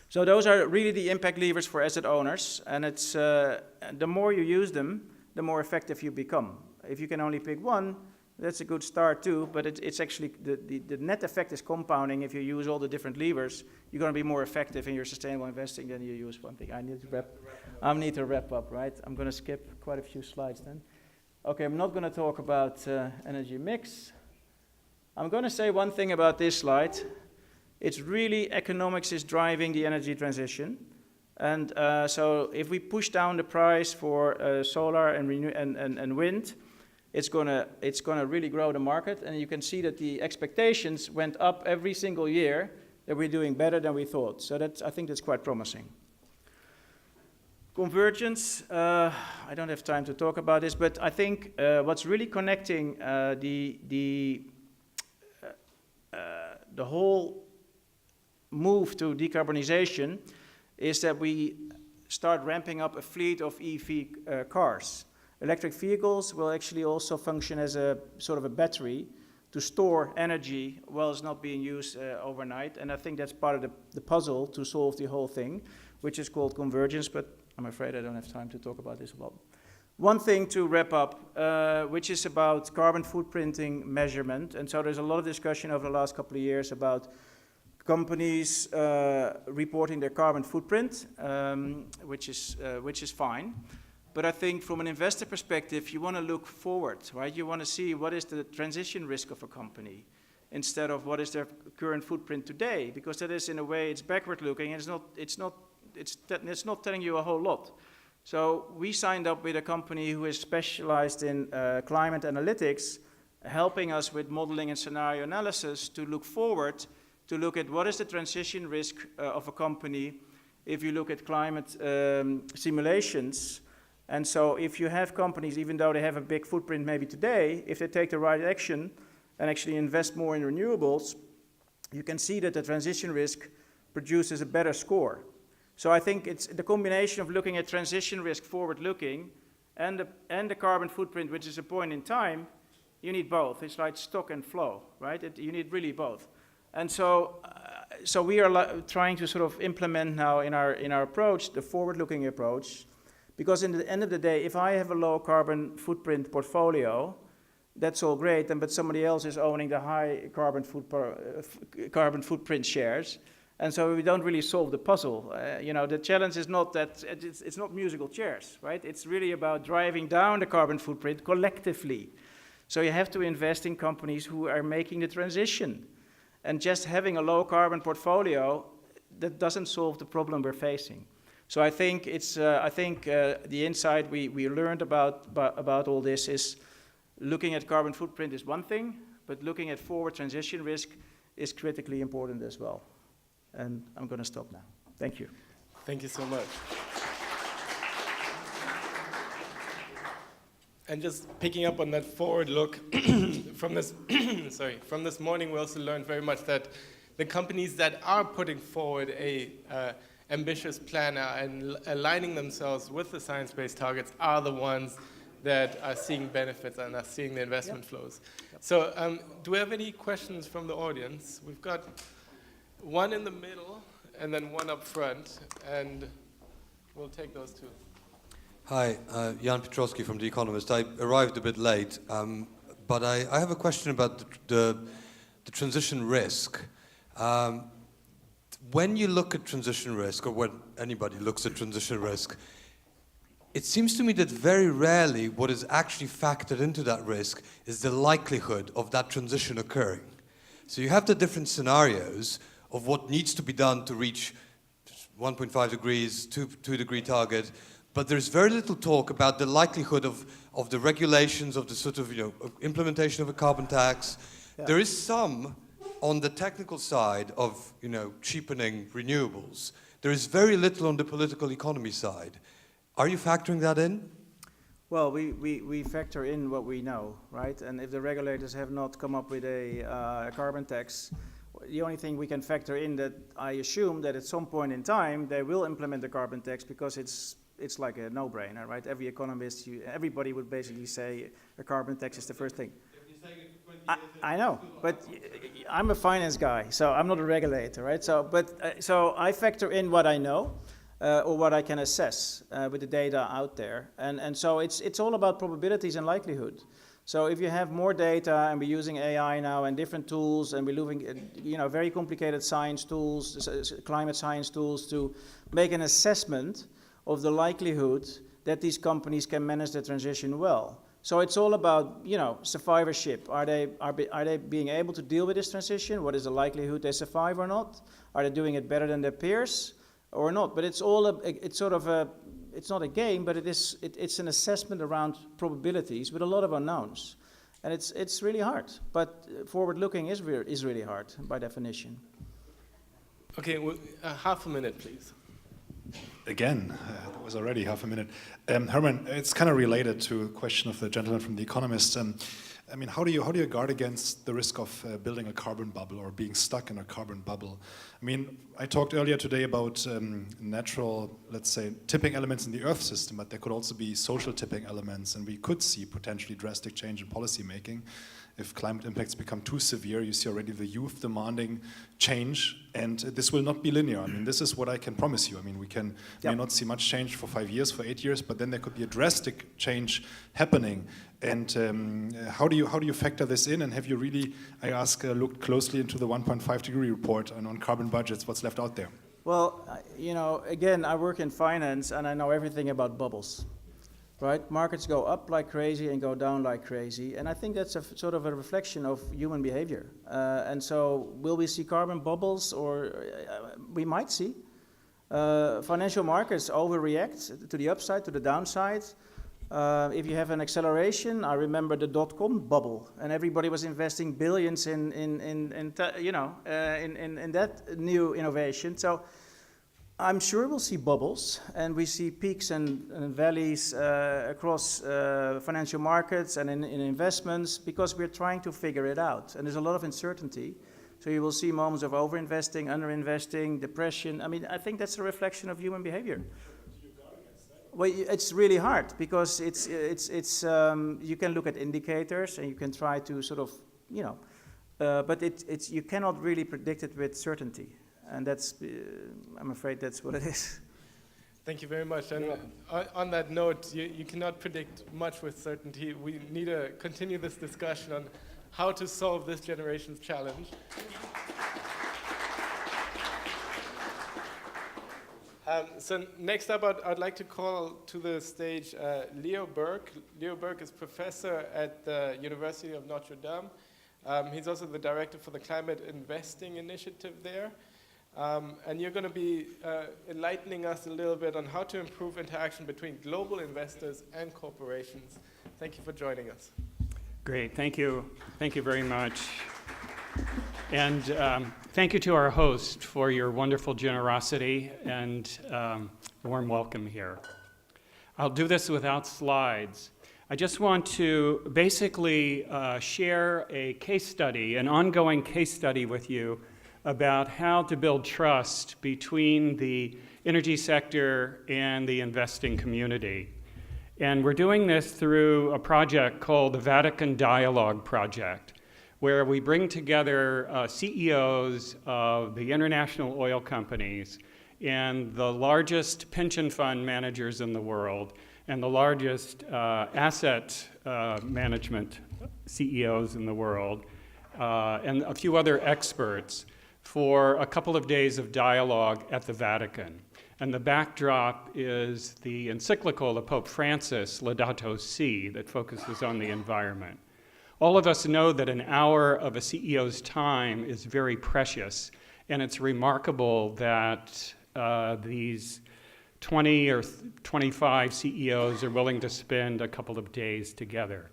So those are really the impact levers for asset owners, and it's the more you use them, the more effective you become. If you can only pick one, that's a good start too, but it's actually, the net effect is compounding. If you use all the different levers, you're going to be more effective in your sustainable investing than you use one thing. I need to wrap up, right? I'm going to skip quite a few slides then. Okay, I'm not going to talk about energy mix. I'm going to say one thing about this slide. It's really economics is driving the energy transition. And so if we push down the price for solar and wind, it's gonna really grow the market, and you can see that the expectations went up every single year, that we're doing better than we thought. So I think that's quite promising. Convergence, I don't have time to talk about this, but I think what's really connecting the whole move to decarbonization is that we start ramping up a fleet of EV cars. Electric vehicles will actually also function as a sort of a battery to store energy while it's not being used overnight. And I think that's part of the puzzle to solve the whole thing, which is called convergence, but I'm afraid I don't have time to talk about this a lot. One thing to wrap up, which is about carbon footprinting measurement. And so there's a lot of discussion over the last couple of years about companies reporting their carbon footprint, which is fine. But I think from an investor perspective, you want to look forward, right? You want to see what is the transition risk of a company instead of what is their current footprint today, because that is, in a way, it's backward looking, and it's not telling you a whole lot. So we signed up with a company who is specialized in climate analytics, helping us with modeling and scenario analysis to look forward, to look at what is the transition risk of a company if you look at climate simulations. And so if you have companies, even though they have a big footprint maybe today, if they take the right action and actually invest more in renewables, you can see that the transition risk produces a better score. So I think it's the combination of looking at transition risk forward-looking and the carbon footprint, which is a point in time. You need both. It's like stock and flow, right? You need really both. And so we are trying to sort of implement now in our approach, the forward-looking approach, because in the end of the day, if I have a low carbon footprint portfolio, that's all great, but somebody else is owning the high carbon footprint shares. And so we don't really solve the puzzle. The challenge is not that, it's not musical chairs, right? It's really about driving down the carbon footprint collectively. So you have to invest in companies who are making the transition. And just having a low carbon portfolio, that doesn't solve the problem we're facing. So I think the insight we learned about all this is looking at carbon footprint is one thing, but looking at forward transition risk is critically important as well. And I'm going to stop now. Thank you. Thank you so much. And just picking up on that forward look from this, from this morning, we also learned very much that the companies that are putting forward a ambitious plan and aligning themselves with the science-based targets are the ones that are seeing benefits and are seeing the investment flows. Yep. So do we have any questions from the audience? We've got one in the middle and then one up front, and we'll take those two. Hi, Jan Piotrowski from The Economist. I arrived a bit late, but I have a question about the transition risk. When you look at transition risk, or when anybody looks at transition risk, it seems to me that very rarely what is actually factored into that risk is the likelihood of that transition occurring. So you have the different scenarios of what needs to be done to reach 1.5 degrees, 2 degree target, but there's very little talk about the likelihood of the regulations, of the sort of, implementation of a carbon tax. Yeah. There is some on the technical side of, cheapening renewables. There is very little on the political economy side. Are you factoring that in? Well, we factor in what we know, right? And if the regulators have not come up with a carbon tax, the only thing we can factor in that I assume that at some point in time they will implement the carbon tax, because it's like a no-brainer, right? Every economist, everybody would basically say a carbon tax is the first thing. I know, but I'm a finance guy, so I'm not a regulator, right? So I factor in what I know, or what I can assess with the data out there, and so it's all about probabilities and likelihood. So if you have more data, and we're using AI now and different tools, and we're looking at very complicated science tools, climate science tools, to make an assessment of the likelihood that these companies can manage the transition well. So it's all about survivorship. Are they being able to deal with this transition? What is the likelihood they survive or not? Are they doing it better than their peers or not? But it's not a game, but it's an assessment around probabilities with a lot of unknowns, and it's really hard. But forward-looking is really hard by definition. Okay, well, half a minute, please. Again, that was already half a minute. Herman, it's kind of related to a question of the gentleman from The Economist. I mean, how do you guard against the risk of building a carbon bubble or being stuck in a carbon bubble? I mean, I talked earlier today about natural, let's say, tipping elements in the Earth system, but there could also be social tipping elements, and we could see potentially drastic change in policy making. If climate impacts become too severe, you see already the youth demanding change, and this will not be linear. I mean, this is what I can promise you. I mean, we may not see much change for 5 years, for 8 years, but then there could be a drastic change happening. And how do you factor this in? And have you really, I ask, looked closely into the 1.5 degree report on carbon budgets? What's left out there? Well, you know, again, I work in finance and I know everything about bubbles, right? Markets go up like crazy and go down like crazy. And I think that's a sort of a reflection of human behavior. And so will we see carbon bubbles? Or we might see. Financial markets overreact to the upside, to the downside. If you have an acceleration, I remember the dot-com bubble, and everybody was investing billions in that new innovation. So I'm sure we'll see bubbles, and we see peaks and valleys across financial markets and in investments, because we're trying to figure it out, and there's a lot of uncertainty. So you will see moments of overinvesting, underinvesting, depression. I mean, I think that's a reflection of human behavior. Well, it's really hard, because it's you can look at indicators and you can try to sort of, you know, but you cannot really predict it with certainty, and that's I'm afraid that's what it is. Thank you very much. And on that note, you cannot predict much with certainty. We need to continue this discussion on how to solve this generation's challenge. So next up, I'd like to call to the stage Leo Burke. Leo Burke is professor at the University of Notre Dame. He's also the director for the Climate Investing Initiative there. And you're going to be enlightening us a little bit on how to improve interaction between global investors and corporations. Thank you for joining us. Great, thank you. Thank you very much. And thank you to our host for your wonderful generosity and warm welcome here. I'll do this without slides. I just want to basically share a case study, an ongoing case study with you about how to build trust between the energy sector and the investing community. And we're doing this through a project called the Vatican Dialogue Project, where we bring together CEOs of the international oil companies and the largest pension fund managers in the world and the largest asset management CEOs in the world, and a few other experts for a couple of days of dialogue at the Vatican. And the backdrop is the encyclical of Pope Francis, Laudato Si, that focuses on the environment. All of us know that an hour of a CEO's time is very precious, and it's remarkable that these 20 or 25 CEOs are willing to spend a couple of days together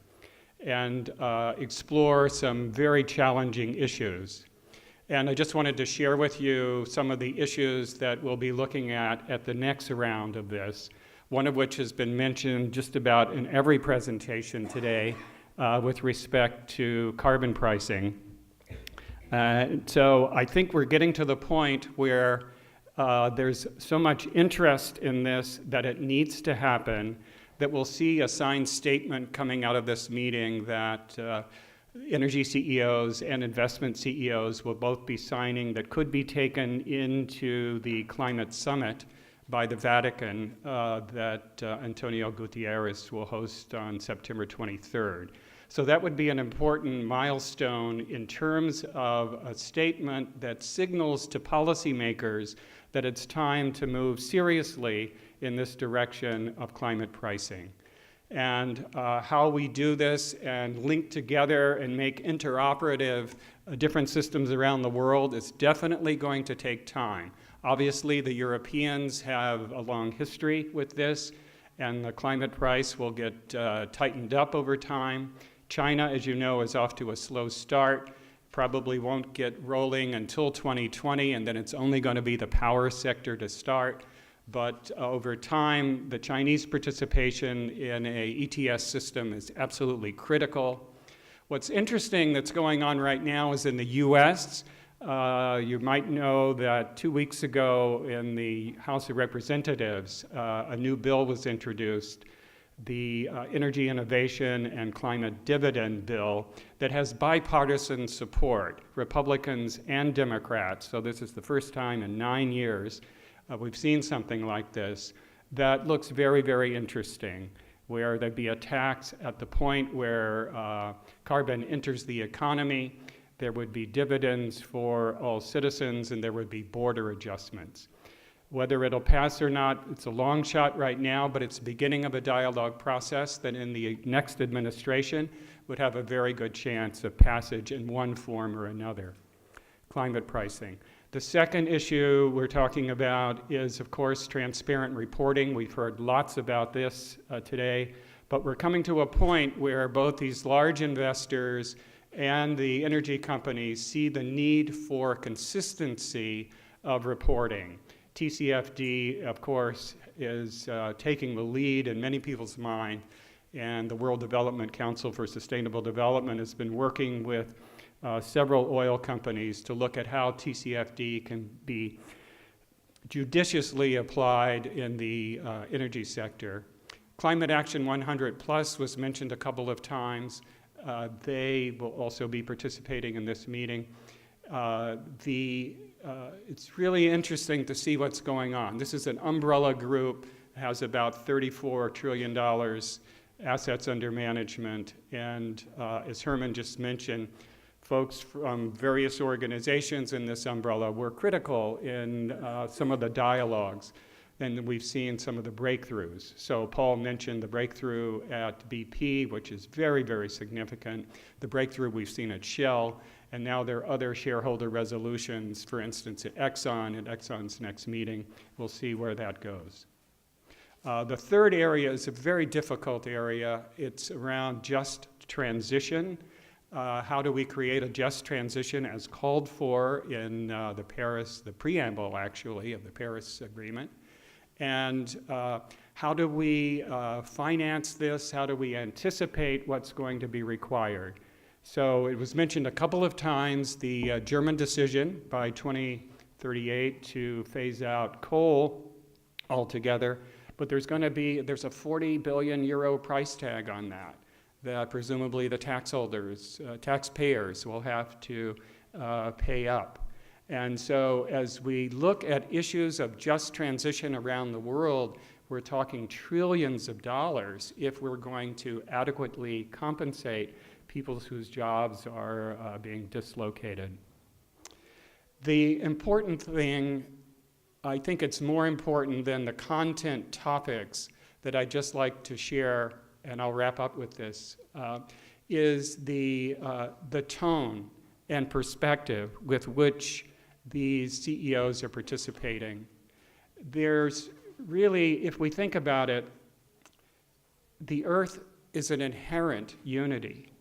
and explore some very challenging issues. And I just wanted to share with you some of the issues that we'll be looking at the next round of this, one of which has been mentioned just about in every presentation today with respect to carbon pricing. So I think we're getting to the point where there's so much interest in this that it needs to happen, that we'll see a signed statement coming out of this meeting that energy CEOs and investment CEOs will both be signing, that could be taken into the climate summit by the Vatican that Antonio Guterres will host on September 23rd. So that would be an important milestone in terms of a statement that signals to policymakers that it's time to move seriously in this direction of climate pricing. And how we do this and link together and make interoperative different systems around the world is definitely going to take time. Obviously, the Europeans have a long history with this, and the climate price will get tightened up over time. China, as you know, is off to a slow start, probably won't get rolling until 2020, and then it's only going to be the power sector to start. But over time, the Chinese participation in a ETS system is absolutely critical. What's interesting that's going on right now is in the US. You might know that 2 weeks ago in the House of Representatives, a new bill was introduced, the Energy Innovation and Climate Dividend Bill, that has bipartisan support, Republicans and Democrats. So this is the first time in 9 years we've seen something like this that looks very, very interesting, where there'd be a tax at the point where carbon enters the economy, there would be dividends for all citizens, and there would be border adjustments. Whether it'll pass or not, it's a long shot right now, but it's the beginning of a dialogue process that in the next administration would have a very good chance of passage in one form or another. Climate pricing. The second issue we're talking about is, of course, transparent reporting. We've heard lots about this today, but we're coming to a point where both these large investors and the energy companies see the need for consistency of reporting. TCFD, of course, is taking the lead in many people's mind, and the World Development Council for Sustainable Development has been working with several oil companies to look at how TCFD can be judiciously applied in the energy sector. Climate Action 100 Plus was mentioned a couple of times. They will also be participating in this meeting. It's really interesting to see what's going on. This is an umbrella group, has about $34 trillion assets under management, and as Herman just mentioned, folks from various organizations in this umbrella were critical in some of the dialogues, and we've seen some of the breakthroughs. So Paul mentioned the breakthrough at BP, which is very, very significant, the breakthrough we've seen at Shell, and now there are other shareholder resolutions, for instance, at Exxon's next meeting. We'll see where that goes. The third area is a very difficult area. It's around just transition. How do we create a just transition as called for in the preamble, actually, of the Paris Agreement? And how do we finance this? How do we anticipate what's going to be required? So it was mentioned a couple of times, the German decision by 2038 to phase out coal altogether, but there's a 40 billion euro price tag on that presumably the taxpayers will have to pay up. And so as we look at issues of just transition around the world, we're talking trillions of dollars if we're going to adequately compensate people whose jobs are being dislocated. The important thing, I think it's more important than the content topics that I'd just like to share, and I'll wrap up with this, is the tone and perspective with which these CEOs are participating. There's really, if we think about it, the Earth is an inherent unity.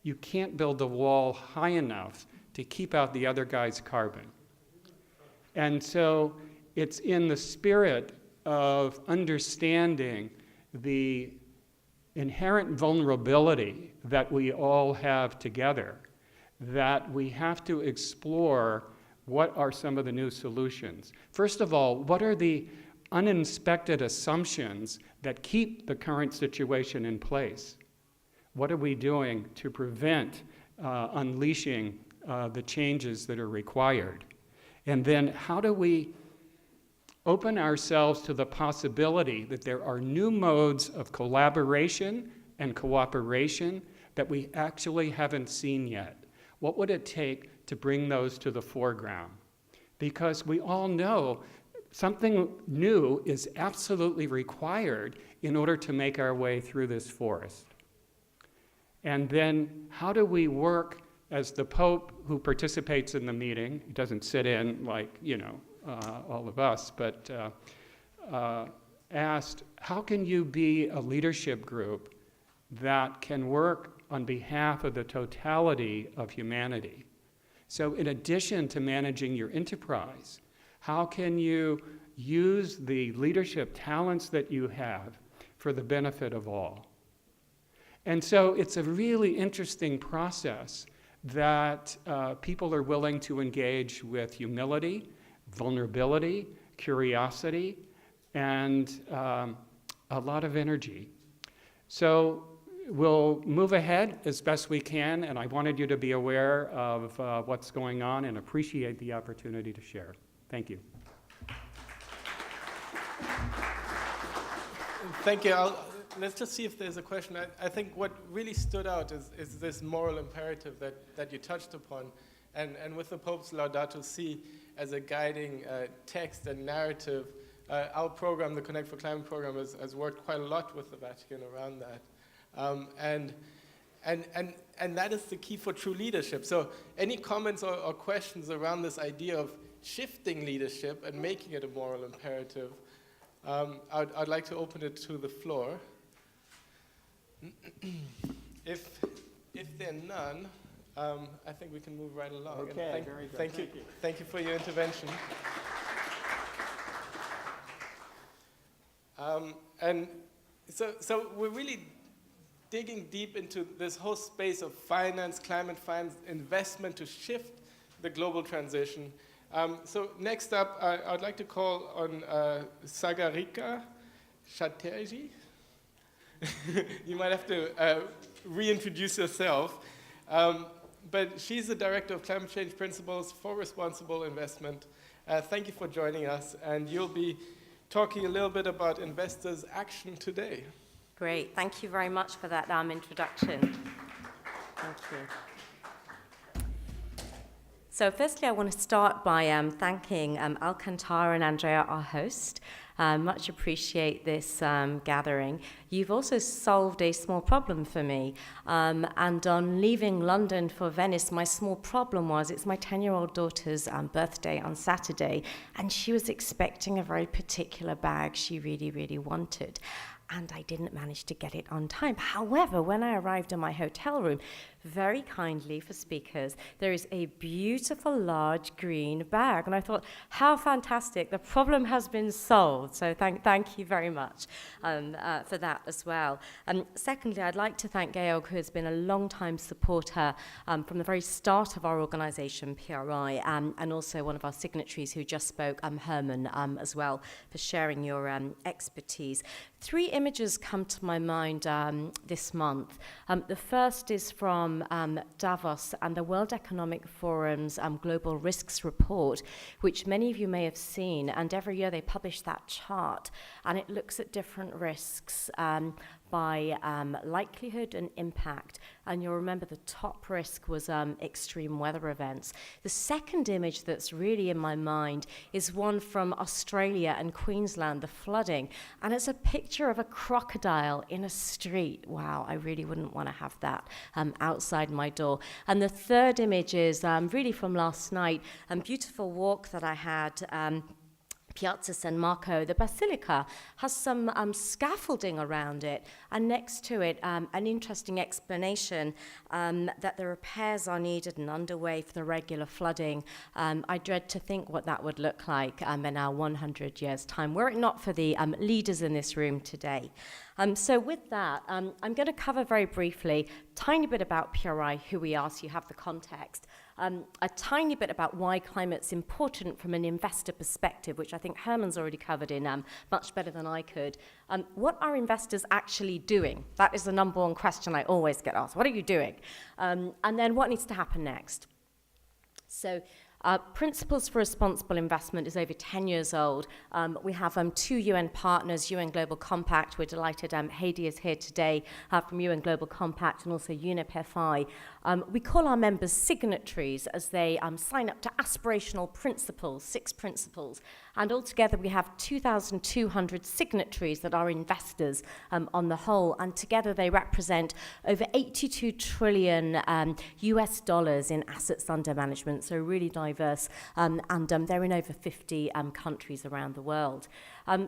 You can't build a wall high enough to keep out the other guy's carbon. And so it's in the spirit of understanding the inherent vulnerability that we all have together that we have to explore what are some of the new solutions. First of all, what are the uninspected assumptions that keep the current situation in place? What are we doing to prevent unleashing the changes that are required? And then how do we open ourselves to the possibility that there are new modes of collaboration and cooperation that we actually haven't seen yet? What would it take to bring those to the foreground? Because we all know something new is absolutely required in order to make our way through this forest. And then how do we work as the Pope who participates in the meeting, he doesn't sit in like, all of us, but asked, how can you be a leadership group that can work on behalf of the totality of humanity? So in addition to managing your enterprise, how can you use the leadership talents that you have for the benefit of all? And so it's a really interesting process that people are willing to engage with humility, vulnerability, curiosity, and a lot of energy. So we'll move ahead as best we can, and I wanted you to be aware of what's going on and appreciate the opportunity to share. Thank you. Thank you. Let's just see if there's a question. I think what really stood out is this moral imperative that you touched upon. And with the Pope's Laudato Si as a guiding text and narrative, our program, the Connect for Climate program, has worked quite a lot with the Vatican around that. And that is the key for true leadership. So any comments or questions around this idea of shifting leadership and making it a moral imperative, I'd like to open it to the floor. If there are none, I think we can move right along. Okay, very good. Thank you for your intervention. And so we're really digging deep into this whole space of finance, climate finance, investment to shift the global transition. So next up, I'd like to call on Sagarika Chatterjee. You might have to reintroduce yourself. But she's the Director of Climate Change Principles for Responsible Investment. Thank you for joining us, and you'll be talking a little bit about investors' action today. Great, thank you very much for that introduction. Thank you. So firstly, I want to start by thanking Alcantara and Andrea, our host. Much appreciate this gathering. You've also solved a small problem for me. And on leaving London for Venice, my small problem was it's my 10-year-old daughter's birthday on Saturday, and she was expecting a very particular bag she really, really wanted. And I didn't manage to get it on time. However, when I arrived in my hotel room, very kindly for speakers, there is a beautiful large green bag. And I thought, how fantastic, the problem has been solved. So thank you very much for that as well. Secondly, I'd like to thank Georg, who has been a long-time supporter from the very start of our organization, PRI, and also one of our signatories who just spoke, Herman, as well, for sharing your expertise. 3 images come to my mind this month. The first is from Davos and the World Economic Forum's Global Risks Report, which many of you may have seen, and every year they publish that chart, and it looks at different risks by likelihood and impact. And you'll remember the top risk was extreme weather events. The second image that's really in my mind is one from Australia and Queensland, the flooding. And it's a picture of a crocodile in a street. Wow, I really wouldn't want to have that outside my door. And the third image is really from last night, a beautiful walk that I had. Piazza San Marco, the Basilica, has some scaffolding around it, and next to it, an interesting explanation that the repairs are needed and underway for the regular flooding. I dread to think what that would look like in our 100 years' time, were it not for the leaders in this room today. So with that, I'm going to cover very briefly a tiny bit about PRI, who we are, so you have the context. A tiny bit about why climate's important from an investor perspective, which I think Herman's already covered in much better than I could. What are investors actually doing? That is the number one question I always get asked. What are you doing? And then what needs to happen next? So Principles for Responsible Investment is over 10 years old. We have 2 UN partners, UN Global Compact. We're delighted Heidi is here today from UN Global Compact, and also UNEP FI. We call our members signatories as they sign up to aspirational principles, 6 principles. And altogether we have 2,200 signatories that are investors on the whole. And together they represent over 82 trillion US dollars in assets under management. So really diverse. And they're in over 50 countries around the world.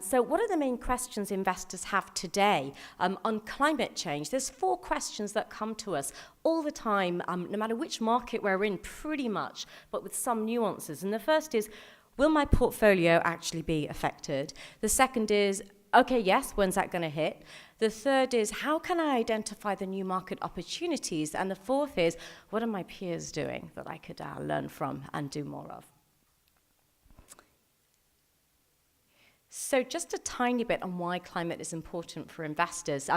So what are the main questions investors have today on climate change? There's 4 questions that come to us all the time, no matter which market we're in, pretty much, but with some nuances. And the first is, will my portfolio actually be affected? The second is, okay, yes, when's that going to hit? The third is, how can I identify the new market opportunities? And the fourth is, what are my peers doing that I could learn from and do more of? So just a tiny bit on why climate is important for investors.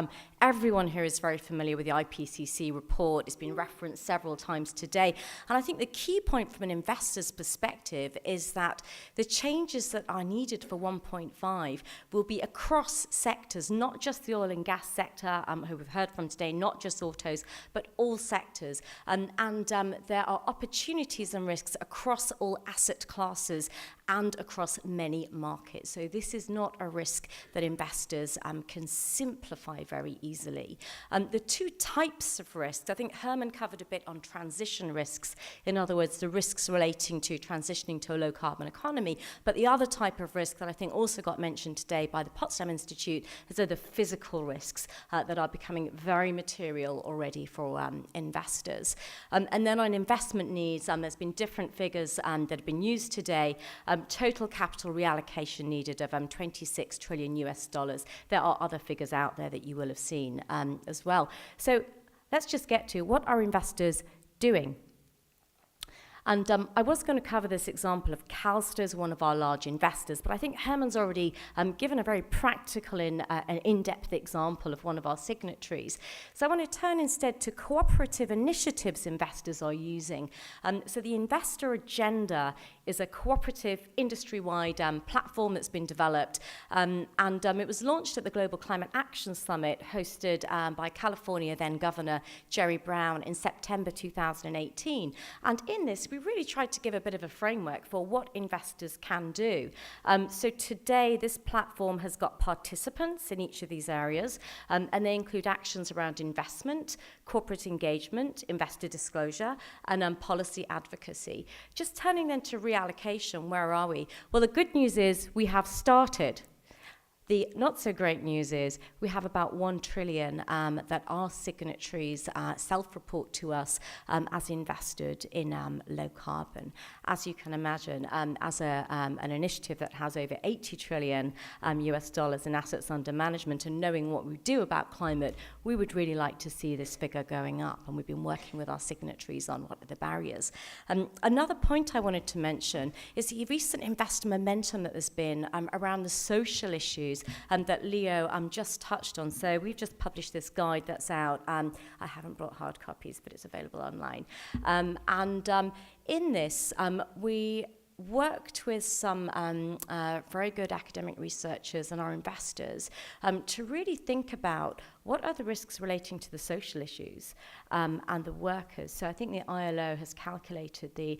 Everyone here is very familiar with the IPCC report. It's been referenced several times today. And I think the key point from an investor's perspective is that the changes that are needed for 1.5 will be across sectors, not just the oil and gas sector, who we've heard from today, not just autos, but all sectors. And there are opportunities and risks across all asset classes and across many markets. So this is not a risk that investors can simplify very easily. The two types of risks, I think Herman covered a bit on transition risks, in other words, the risks relating to transitioning to a low carbon economy, but the other type of risk that I think also got mentioned today by the Potsdam Institute is the physical risks that are becoming very material already for investors. And then on investment needs, there's been different figures that have been used today. Total capital reallocation needed of 26 trillion US dollars. There are other figures out there that you will have seen as well. So let's just get to what are investors doing? And I was going to cover this example of CalSTA as one of our large investors, but I think Herman's already given a very practical and in-depth example of one of our signatories. So I want to turn instead to cooperative initiatives investors are using. So the Investor Agenda is a cooperative industry-wide platform that's been developed, and it was launched at the Global Climate Action Summit hosted by California then Governor Jerry Brown in September 2018. And in this, we really tried to give a bit of a framework for what investors can do. So today, this platform has got participants in each of these areas, and they include actions around investment, corporate engagement, investor disclosure, and policy advocacy. Just turning then to reallocation, where are we? Well, the good news is we have started. The not so great news is we have about 1 trillion that our signatories self-report to us as invested in low carbon. As you can imagine, as an initiative that has over 80 trillion US dollars in assets under management, and knowing what we do about climate, we would really like to see this figure going up, and we've been working with our signatories on what are the barriers. Another point I wanted to mention is the recent investor momentum that there's been around the social issues that Leo just touched on. So we've just published this guide that's out. I haven't brought hard copies, but it's available online. In this, we worked with some very good academic researchers and our investors to really think about what are the risks relating to the social issues and the workers. So I think the ILO has calculated the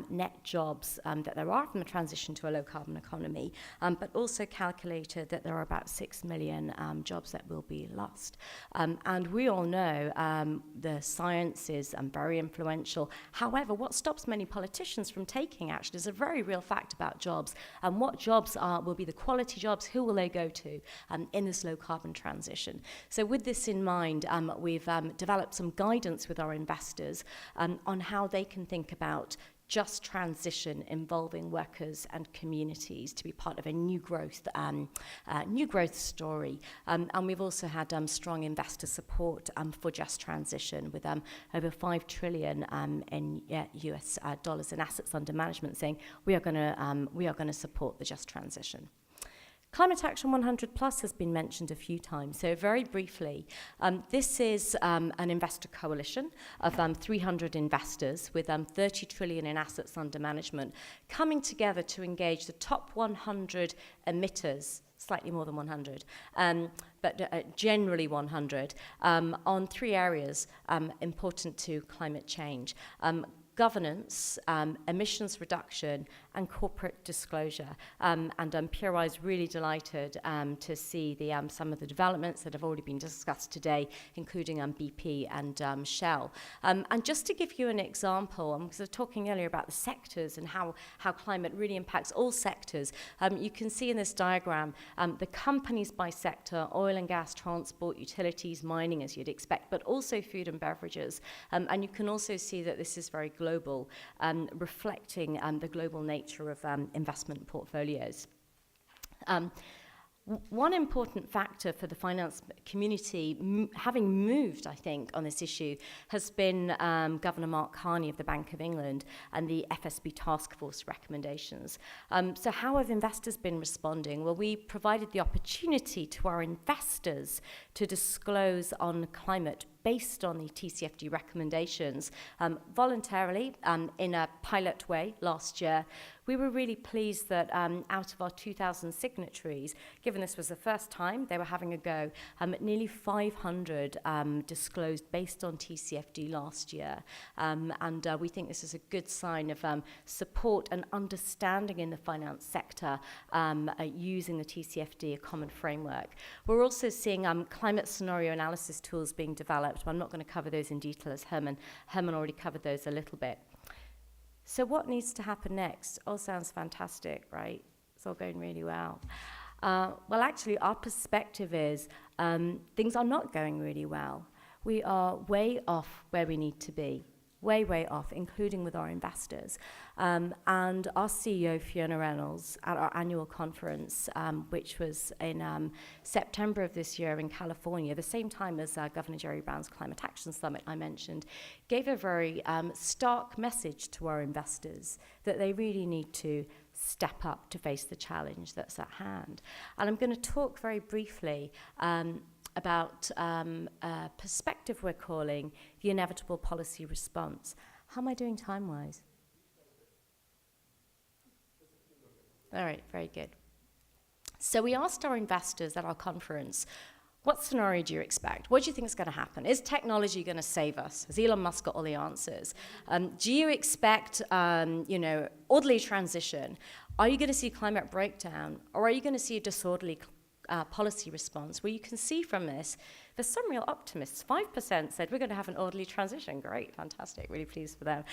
net jobs that there are from the transition to a low carbon economy, but also calculated that there are about 6 million jobs that will be lost. And we all know the science is very influential. However, what stops many politicians from taking action is a very real fact about jobs, and what jobs will be the quality jobs, who will they go to in this low carbon transition. So with this in mind, we've developed some guidance with our investors on how they can think about just transition involving workers and communities to be part of a new growth story. And we've also had strong investor support for just transition, with over 5 trillion in US dollars in assets under management, saying we are going to support the just transition. Climate Action 100 Plus has been mentioned a few times. So very briefly, this is an investor coalition of 300 investors with 30 trillion in assets under management, coming together to engage the top 100 emitters, slightly more than 100, but generally 100, on 3 areas important to climate change. Governance, emissions reduction, and corporate disclosure. And PRI is really delighted to see some of the developments that have already been discussed today, including BP and Shell. And just to give you an example, because I was talking earlier about the sectors and how climate really impacts all sectors, you can see in this diagram the companies by sector: oil and gas, transport, utilities, mining, as you'd expect, but also food and beverages. And you can also see that this is very global, reflecting the global nature of investment portfolios. One important factor for the finance community, having moved, I think, on this issue, has been Governor Mark Carney of the Bank of England and the FSB task force recommendations. So how have investors been responding? Well, we provided the opportunity to our investors to disclose on climate based on the TCFD recommendations voluntarily in a pilot way last year. We were really pleased that out of our 2,000 signatories, given this was the first time they were having a go, nearly 500 disclosed based on TCFD last year. And we think this is a good sign of support and understanding in the finance sector using the TCFD, a common framework. We're also seeing climate scenario analysis tools being developed. I'm not going to cover those in detail as Herman already covered those a little bit. So what needs to happen next? All sounds fantastic, right? It's all going really well. Well, actually, our perspective is things are not going really well. We are way off where we need to be, way off, including with our investors. And our CEO, Fiona Reynolds, at our annual conference, which was in September of this year in California, the same time as Governor Jerry Brown's Climate Action Summit I mentioned, gave a very stark message to our investors that they really need to step up to face the challenge that's at hand. And I'm going to talk very briefly about a perspective we're calling the inevitable policy response. How am I doing time-wise? All right, very good. So we asked our investors at our conference, what scenario do you expect? What do you think is going to happen? Is technology going to save us? Has Elon Musk got all the answers? Do you expect, orderly transition? Are you going to see climate breakdown? Or are you going to see a disorderly policy response? Where you can see from this, there's some real optimists. 5% said we're going to have an orderly transition. Great, fantastic, really pleased for them.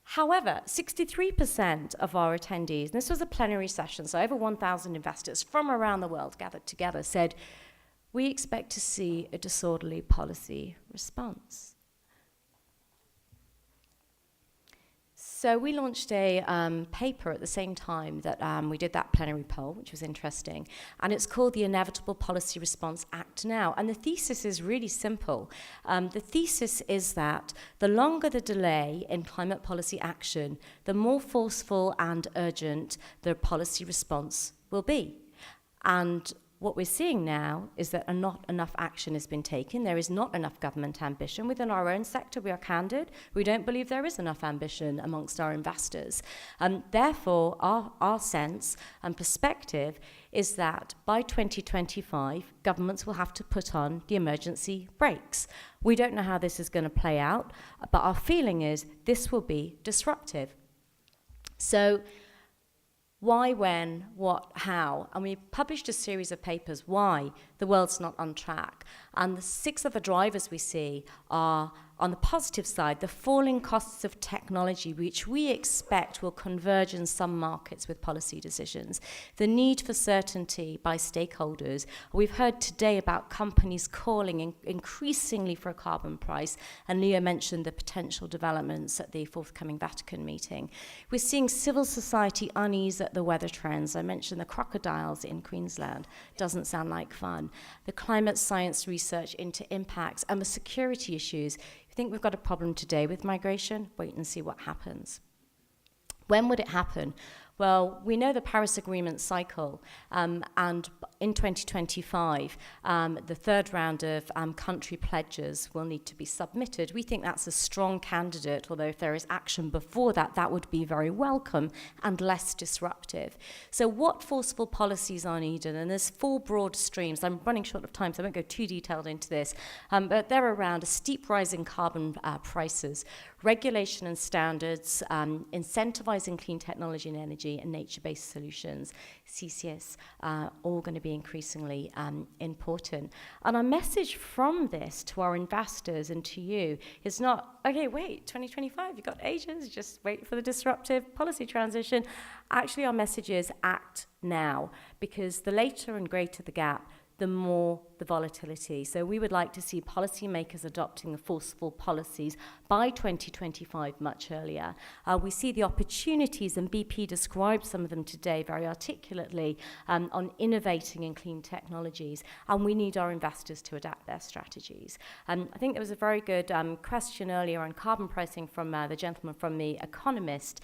However, 63% of our attendees, and this was a plenary session, so over 1,000 investors from around the world gathered together, said, we expect to see a disorderly policy response. So we launched a paper at the same time that we did that plenary poll, which was interesting, and it's called the Inevitable Policy Response Act Now. And the thesis is really simple. The thesis is that the longer the delay in climate policy action, the more forceful and urgent the policy response will be. And what we're seeing now is that not enough action has been taken. There is not enough government ambition. Within our own sector, we are candid. We don't believe there is enough ambition amongst our investors. Therefore, our sense and perspective is that by 2025, governments will have to put on the emergency brakes. We don't know how this is going to play out, but our feeling is this will be disruptive. So, why, when, what, how? And we published a series of papers, why the world's not on track. And the 6 other drivers we see are, on the positive side, the falling costs of technology, which we expect will converge in some markets with policy decisions. The need for certainty by stakeholders. We've heard today about companies calling increasingly for a carbon price, and Leo mentioned the potential developments at the forthcoming Vatican meeting. We're seeing civil society unease at the weather trends. I mentioned the crocodiles in Queensland. Doesn't sound like fun. The climate science research into impacts and the security issues. I think we've got a problem today with migration. Wait and see what happens. When would it happen? Well, we know the Paris Agreement cycle, and in 2025, the third round of country pledges will need to be submitted. We think that's a strong candidate, although if there is action before that, that would be very welcome and less disruptive. So what forceful policies are needed? And there's 4 broad streams. I'm running short of time, so I won't go too detailed into this, but they're around a steep rise in carbon prices, regulation and standards, incentivizing clean technology and energy, and nature-based solutions, CCS, all going to be increasingly important. And our message from this to our investors and to you is not, okay, wait, 2025, you've got ages, just wait for the disruptive policy transition. Actually, our message is act now, because the later and greater the gap, the more the volatility. So we would like to see policymakers adopting the forceful policies by 2025, much earlier. We see the opportunities, and BP described some of them today very articulately, on innovating in clean technologies, and we need our investors to adapt their strategies. I think there was a very good question earlier on carbon pricing from the gentleman from The Economist,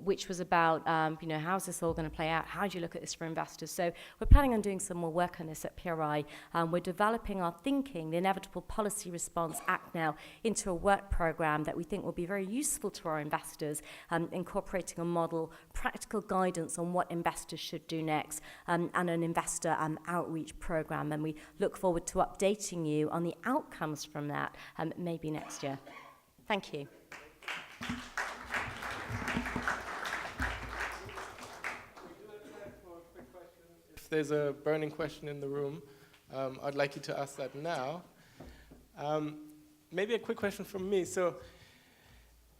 which was about, how's this all going to play out? How do you look at this for investors? So we're planning on doing some more work on this at PRI. We're developing our thinking, the Inevitable Policy Response Act now, into a work program that we think will be very useful to our investors, incorporating a model, practical guidance on what investors should do next, and an investor outreach program. And we look forward to updating you on the outcomes from that maybe next year. Thank you. If there's a burning question in the room, I'd like you to ask that now. Maybe a quick question from me. So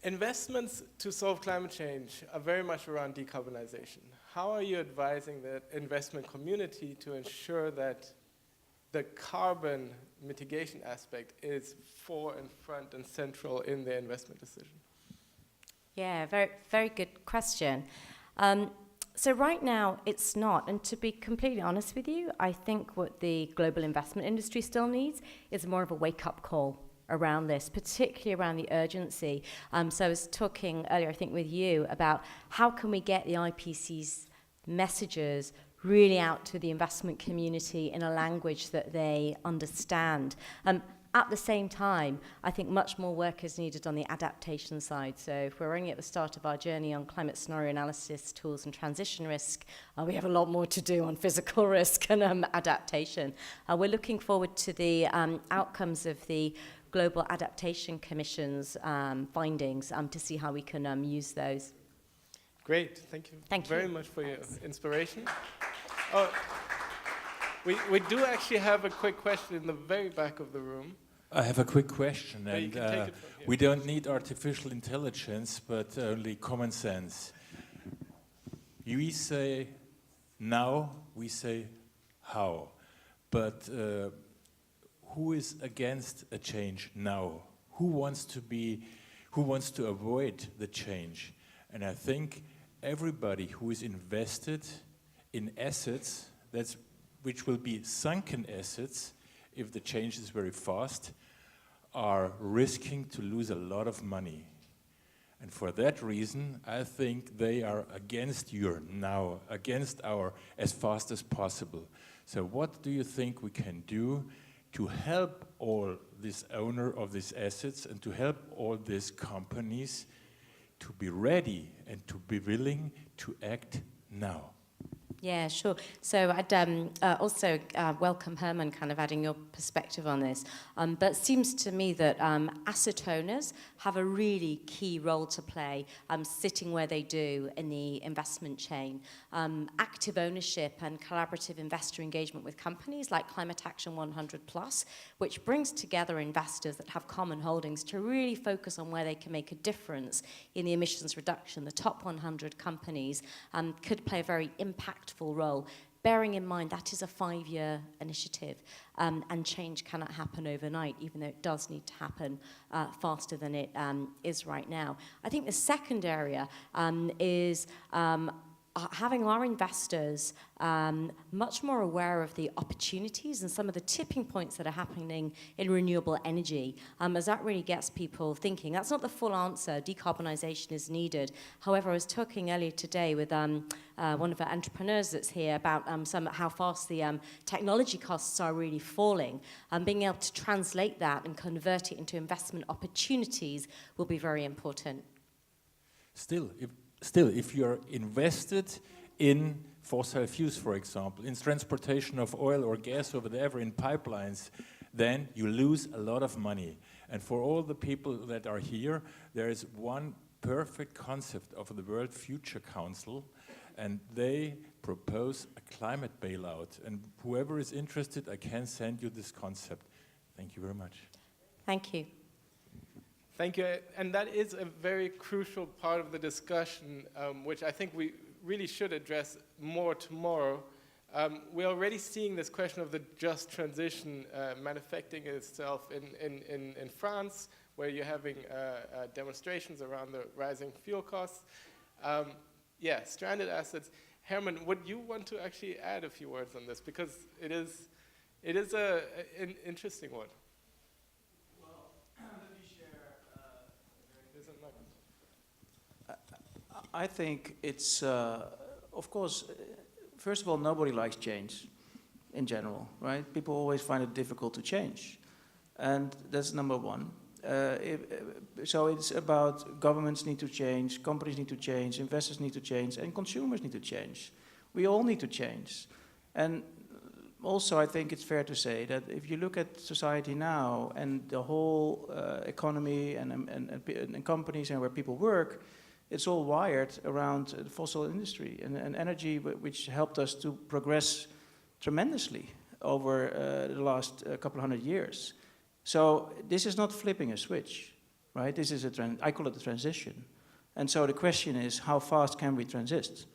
investments to solve climate change are very much around decarbonization. How are you advising the investment community to ensure that the carbon mitigation aspect is front and central in their investment decision? Yeah, very, very good question. So right now, it's not. And to be completely honest with you, I think what the global investment industry still needs is more of a wake-up call around this, particularly around the urgency. So I was talking earlier, I think, with you about how can we get the IPCC's messages really out to the investment community in a language that they understand. At the same time, I think much more work is needed on the adaptation side. So if we're only at the start of our journey on climate scenario analysis, tools and transition risk, we have a lot more to do on physical risk and adaptation. We're looking forward to the outcomes of the Global Adaptation Commission's findings to see how we can use those. Great, thank you very much for your inspiration. We do actually have a quick question in the very back of the room. I have a quick question, Yeah, you and can take it from here. we don't need artificial intelligence, but only common sense. We say now, we say how, but who is against a change now? Who wants to avoid the change? And I think everybody who is invested in assets which will be sunken assets if the change is very fast, are risking to lose a lot of money. And for that reason, I think they are against your now, against our as fast as possible. So what do you think we can do to help all this owner of these assets and to help all these companies to be ready and to be willing to act now? Yeah, sure. So I'd also welcome Herman kind of adding your perspective on this. But it seems to me that asset owners have a really key role to play sitting where they do in the investment chain. Active ownership and collaborative investor engagement with companies like Climate Action 100+, which brings together investors that have common holdings to really focus on where they can make a difference in the emissions reduction. The top 100 companies could play a very impactful role, bearing in mind that is a 5-year initiative, and change cannot happen overnight, even though it does need to happen faster than it is right now. I think the second area is having our investors much more aware of the opportunities and some of the tipping points that are happening in renewable energy, as that really gets people thinking. That's not the full answer. Decarbonization is needed. However, I was talking earlier today with one of our entrepreneurs that's here about how fast the technology costs are really falling. Being able to translate that and convert it into investment opportunities will be very important. Still, if you're invested in fossil fuels, for example, in transportation of oil or gas or whatever, in pipelines, then you lose a lot of money. And for all the people that are here, there is one perfect concept of the World Future Council, and they propose a climate bailout. And whoever is interested, I can send you this concept. Thank you very much. Thank you. Thank you, and that is a very crucial part of the discussion, which I think we really should address more tomorrow, we're already seeing this question of the just transition manifesting itself in France, where you're having demonstrations around the rising fuel costs. Yeah, stranded assets. Herman, would you want to actually add a few words on this? Because it is an interesting one. Well, let me share. I think it's, of course, first of all, nobody likes change in general, right? People always find it difficult to change. And that's number one. So it's about governments need to change, companies need to change, investors need to change, and consumers need to change. We all need to change. And also, I think it's fair to say that if you look at society now and the whole economy and companies and where people work, it's all wired around the fossil industry and energy, which helped us to progress tremendously over the last couple of 100 years. So this is not flipping a switch, right? This is I call it a transition. And so the question is, how fast can we transist?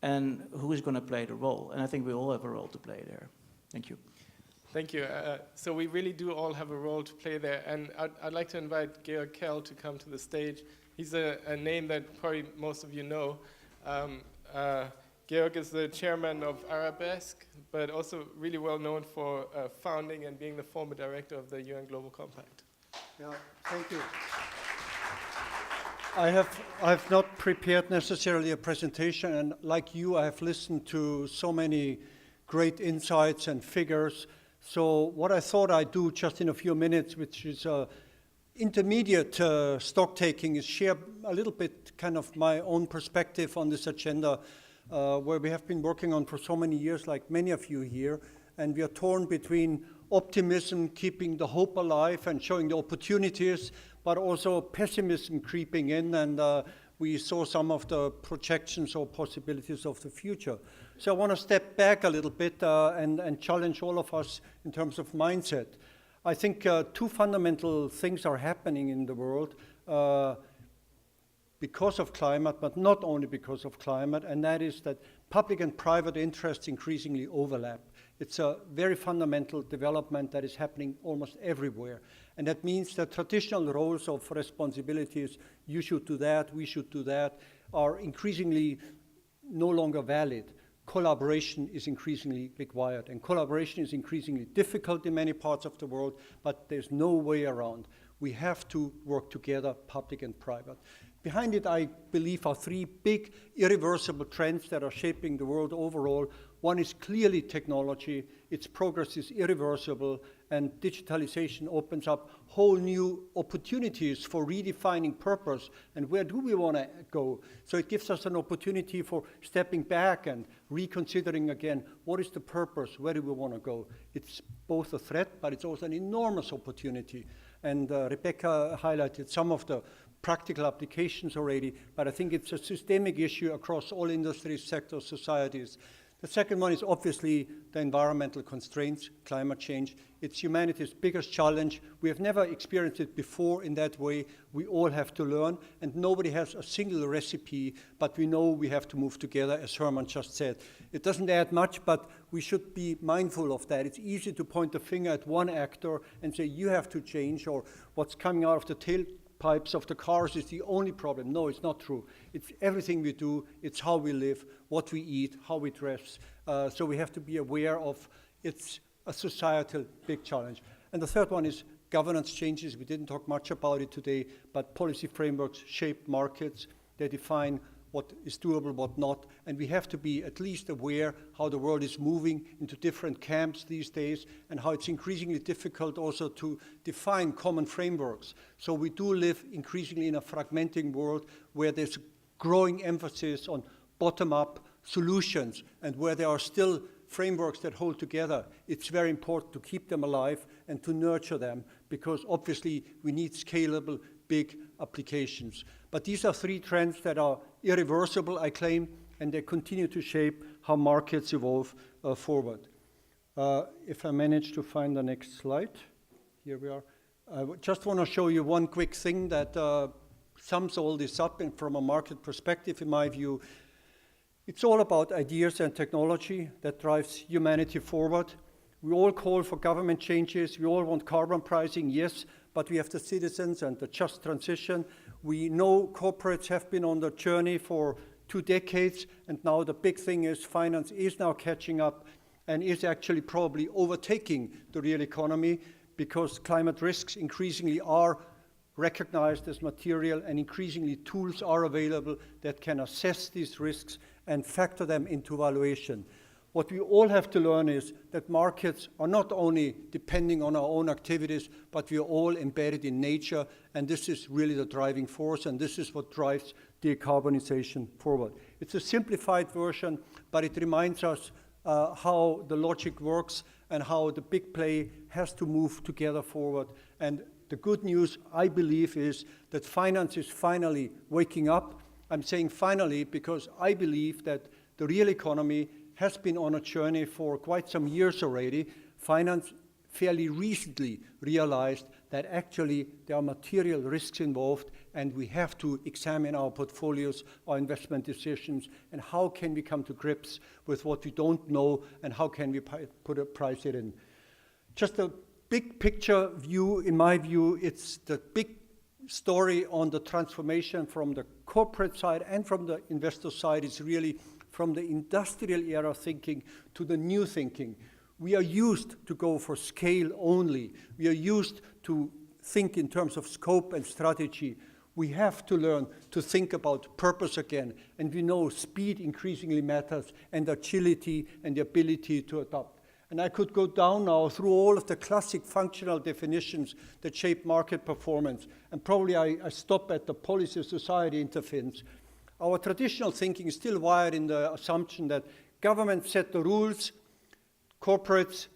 And who is going to play the role? And I think we all have a role to play there. Thank you. Thank you. So we really do all have a role to play there. And I'd like to invite Georg Kell to come to the stage. He's a name that probably most of you know. Georg is the chairman of Arabesque, but also really well known for founding and being the former director of the UN Global Compact. Yeah, thank you. I've not prepared necessarily a presentation, and like you, I have listened to so many great insights and figures. So what I thought I'd do just in a few minutes, which is intermediate stock taking, is share a little bit kind of my own perspective on this agenda, where we have been working on for so many years, like many of you here, and we are torn between optimism, keeping the hope alive and showing the opportunities, but also pessimism creeping in, and we saw some of the projections or possibilities of the future. So I want to step back a little bit and challenge all of us in terms of mindset. I think two fundamental things are happening in the world because of climate, but not only because of climate, and that is that public and private interests increasingly overlap. It's a very fundamental development that is happening almost everywhere. And that means that traditional roles of responsibilities, you should do that, we should do that, are increasingly no longer valid. Collaboration is increasingly required, and collaboration is increasingly difficult in many parts of the world, but there's no way around. We have to work together, public and private. Behind it, I believe, are three big irreversible trends that are shaping the world overall. One is clearly technology. Its progress is irreversible, and digitalization opens up whole new opportunities for redefining purpose and where do we want to go. So it gives us an opportunity for stepping back and reconsidering again, what is the purpose, where do we want to go? It's both a threat, but it's also an enormous opportunity. And Rebecca highlighted some of the practical applications already, but I think it's a systemic issue across all industries, sectors, societies. The second one is obviously the environmental constraints, climate change. It's humanity's biggest challenge. We have never experienced it before in that way. We all have to learn, and nobody has a single recipe, but we know we have to move together, as Herman just said. It doesn't add much, but we should be mindful of that. It's easy to point the finger at one actor and say, you have to change, or what's coming out of the tailpipes of the cars is the only problem. No, it's not true. It's everything we do. It's how we live, what we eat, how we dress. So we have to be aware of it's a societal big challenge. And the third one is governance changes. We didn't talk much about it today, but policy frameworks shape markets. They define what is doable, what not. And we have to be at least aware how the world is moving into different camps these days and how it's increasingly difficult also to define common frameworks. So we do live increasingly in a fragmenting world where there's growing emphasis on bottom-up solutions, and where there are still frameworks that hold together, it's very important to keep them alive and to nurture them, because obviously we need scalable, big applications. But these are three trends that are irreversible, I claim, and they continue to shape how markets evolve forward. If I manage to find the next slide, here we are. I just want to show you one quick thing that sums all this up, and from a market perspective, in my view, It's all about ideas and technology that drives humanity forward. We all call for government changes. We all want carbon pricing, yes, but we have the citizens and the just transition. We know corporates have been on the journey for 2 decades, and now the big thing is finance is now catching up and is actually probably overtaking the real economy, because climate risks increasingly are recognized as material, and increasingly tools are available that can assess these risks and factor them into valuation. What we all have to learn is that markets are not only depending on our own activities, but we are all embedded in nature, and this is really the driving force, and this is what drives decarbonization forward. It's a simplified version, but it reminds us how the logic works and how the big play has to move together forward. And the good news, I believe, is that finance is finally waking up. I'm saying finally because I believe that the real economy has been on a journey for quite some years already. Finance fairly recently realized that actually there are material risks involved, and we have to examine our portfolios, our investment decisions, and how can we come to grips with what we don't know, and how can we price it in. Just a big picture view, in my view, it's the big story on the transformation from the corporate side and from the investor side is really from the industrial era thinking to the new thinking. We are used to go for scale only. We are used to think in terms of scope and strategy. We have to learn to think about purpose again. And we know speed increasingly matters, and agility and the ability to adapt. And I could go down now through all of the classic functional definitions that shape market performance. And probably I stop at the policy-society interface. Our traditional thinking is still wired in the assumption that governments set the rules, corporates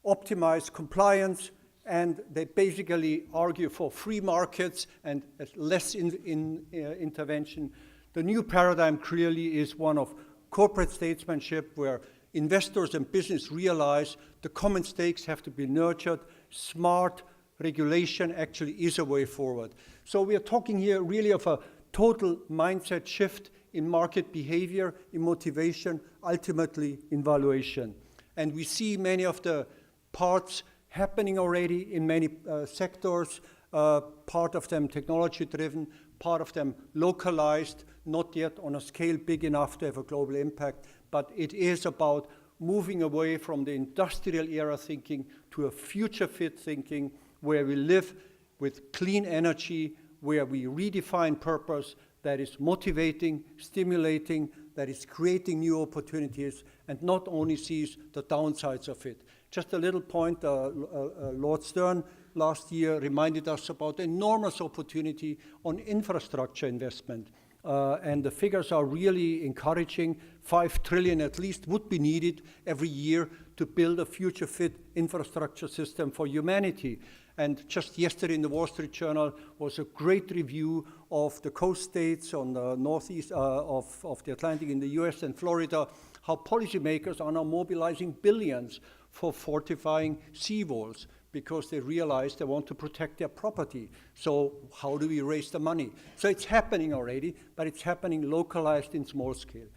optimize compliance, and they basically argue for free markets and less intervention. The new paradigm clearly is one of corporate statesmanship, where investors and business realize the common stakes have to be nurtured. Smart regulation actually is a way forward. So we are talking here really of a total mindset shift in market behavior, in motivation, ultimately in valuation. And we see many of the parts happening already in many sectors, part of them technology-driven, part of them localized, not yet on a scale big enough to have a global impact, but it is about moving away from the industrial era thinking to a future-fit thinking, where we live with clean energy, where we redefine purpose that is motivating, stimulating, that is creating new opportunities, and not only sees the downsides of it. Just a little point, Lord Stern last year reminded us about the enormous opportunity on infrastructure investment. And the figures are really encouraging. 5 trillion at least would be needed every year to build a future-fit infrastructure system for humanity. And just yesterday in the Wall Street Journal was a great review of the coast states on the northeast of the Atlantic in the US and Florida, how policymakers are now mobilizing billions for fortifying seawalls because they realize they want to protect their property. So how do we raise the money? So it's happening already, but it's happening localized in small scale.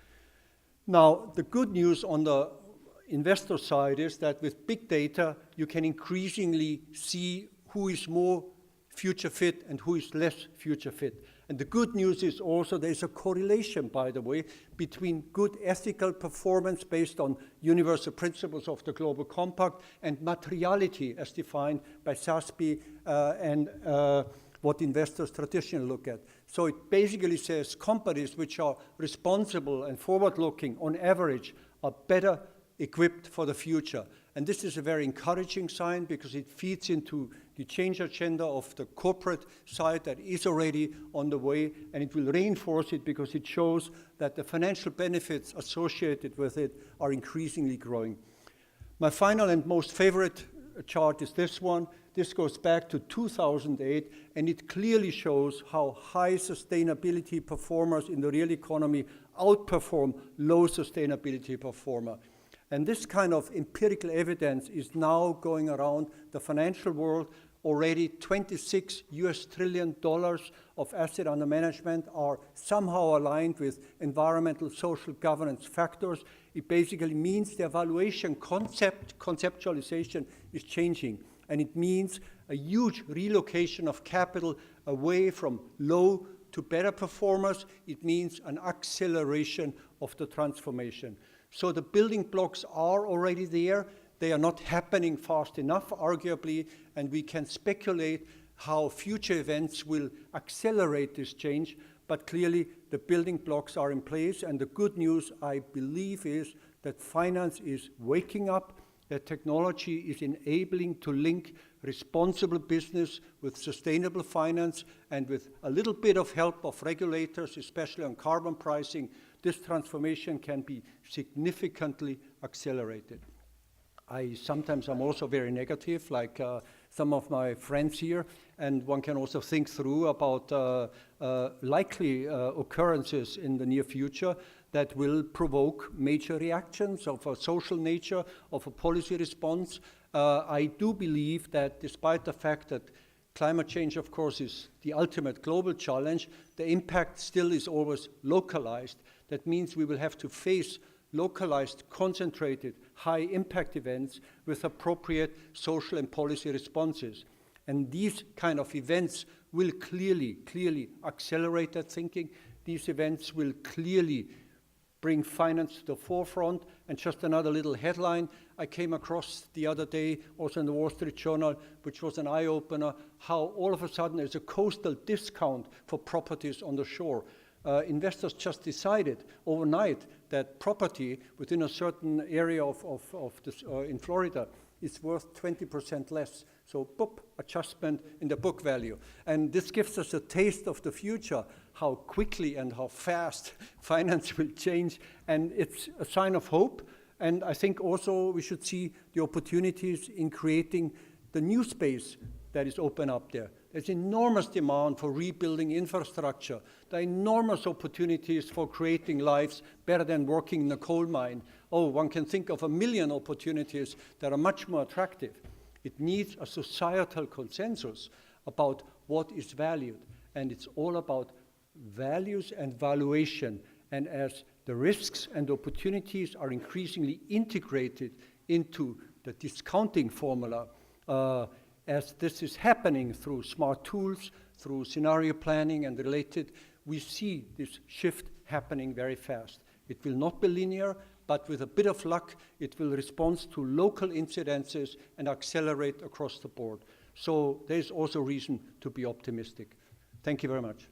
Now, the good news on the investor side is that with big data, you can increasingly see who is more future fit and who is less future fit. And the good news is also there's a correlation, by the way, between good ethical performance based on universal principles of the Global Compact and materiality as defined by SASB and what investors traditionally look at. So it basically says companies which are responsible and forward-looking on average are better equipped for the future. And this is a very encouraging sign because it feeds into the change agenda of the corporate side that is already on the way, and it will reinforce it because it shows that the financial benefits associated with it are increasingly growing. My final and most favorite chart is this one. This goes back to 2008, and it clearly shows how high sustainability performers in the real economy outperform low sustainability performer. And this kind of empirical evidence is now going around the financial world. already $26 trillion of asset under management are somehow aligned with environmental, social governance factors. It basically means the evaluation conceptualization is changing. And it means a huge relocation of capital away from low to better performers. It means an acceleration of the transformation. So the building blocks are already there. They are not happening fast enough, arguably, and we can speculate how future events will accelerate this change, but clearly the building blocks are in place, and the good news, I believe, is that finance is waking up, that technology is enabling to link responsible business with sustainable finance, and with a little bit of help of regulators, especially on carbon pricing, this transformation can be significantly accelerated. Sometimes I'm also very negative, like some of my friends here, and one can also think through about likely occurrences in the near future that will provoke major reactions of a social nature, of a policy response. I do believe that despite the fact that climate change, of course, is the ultimate global challenge, the impact still is always localized. That means we will have to face localized, concentrated, high-impact events with appropriate social and policy responses. And these kind of events will clearly accelerate that thinking. These events will clearly bring finance to the forefront. And just another little headline I came across the other day, also in the Wall Street Journal, which was an eye-opener, how all of a sudden there's a coastal discount for properties on the shore. Investors just decided overnight that property within a certain area in Florida is worth 20% less. So, boop, adjustment in the book value. And this gives us a taste of the future, how quickly and how fast finance will change. And it's a sign of hope. And I think also we should see the opportunities in creating the new space that is open up there. There's enormous demand for rebuilding infrastructure. There are enormous opportunities for creating lives better than working in a coal mine. Oh, one can think of 1 million opportunities that are much more attractive. It needs a societal consensus about what is valued. And it's all about values and valuation. And as the risks and opportunities are increasingly integrated into the discounting formula, as this is happening through smart tools, through scenario planning and related, we see this shift happening very fast. It will not be linear, but with a bit of luck, it will respond to local incidences and accelerate across the board. So there's also reason to be optimistic. Thank you very much.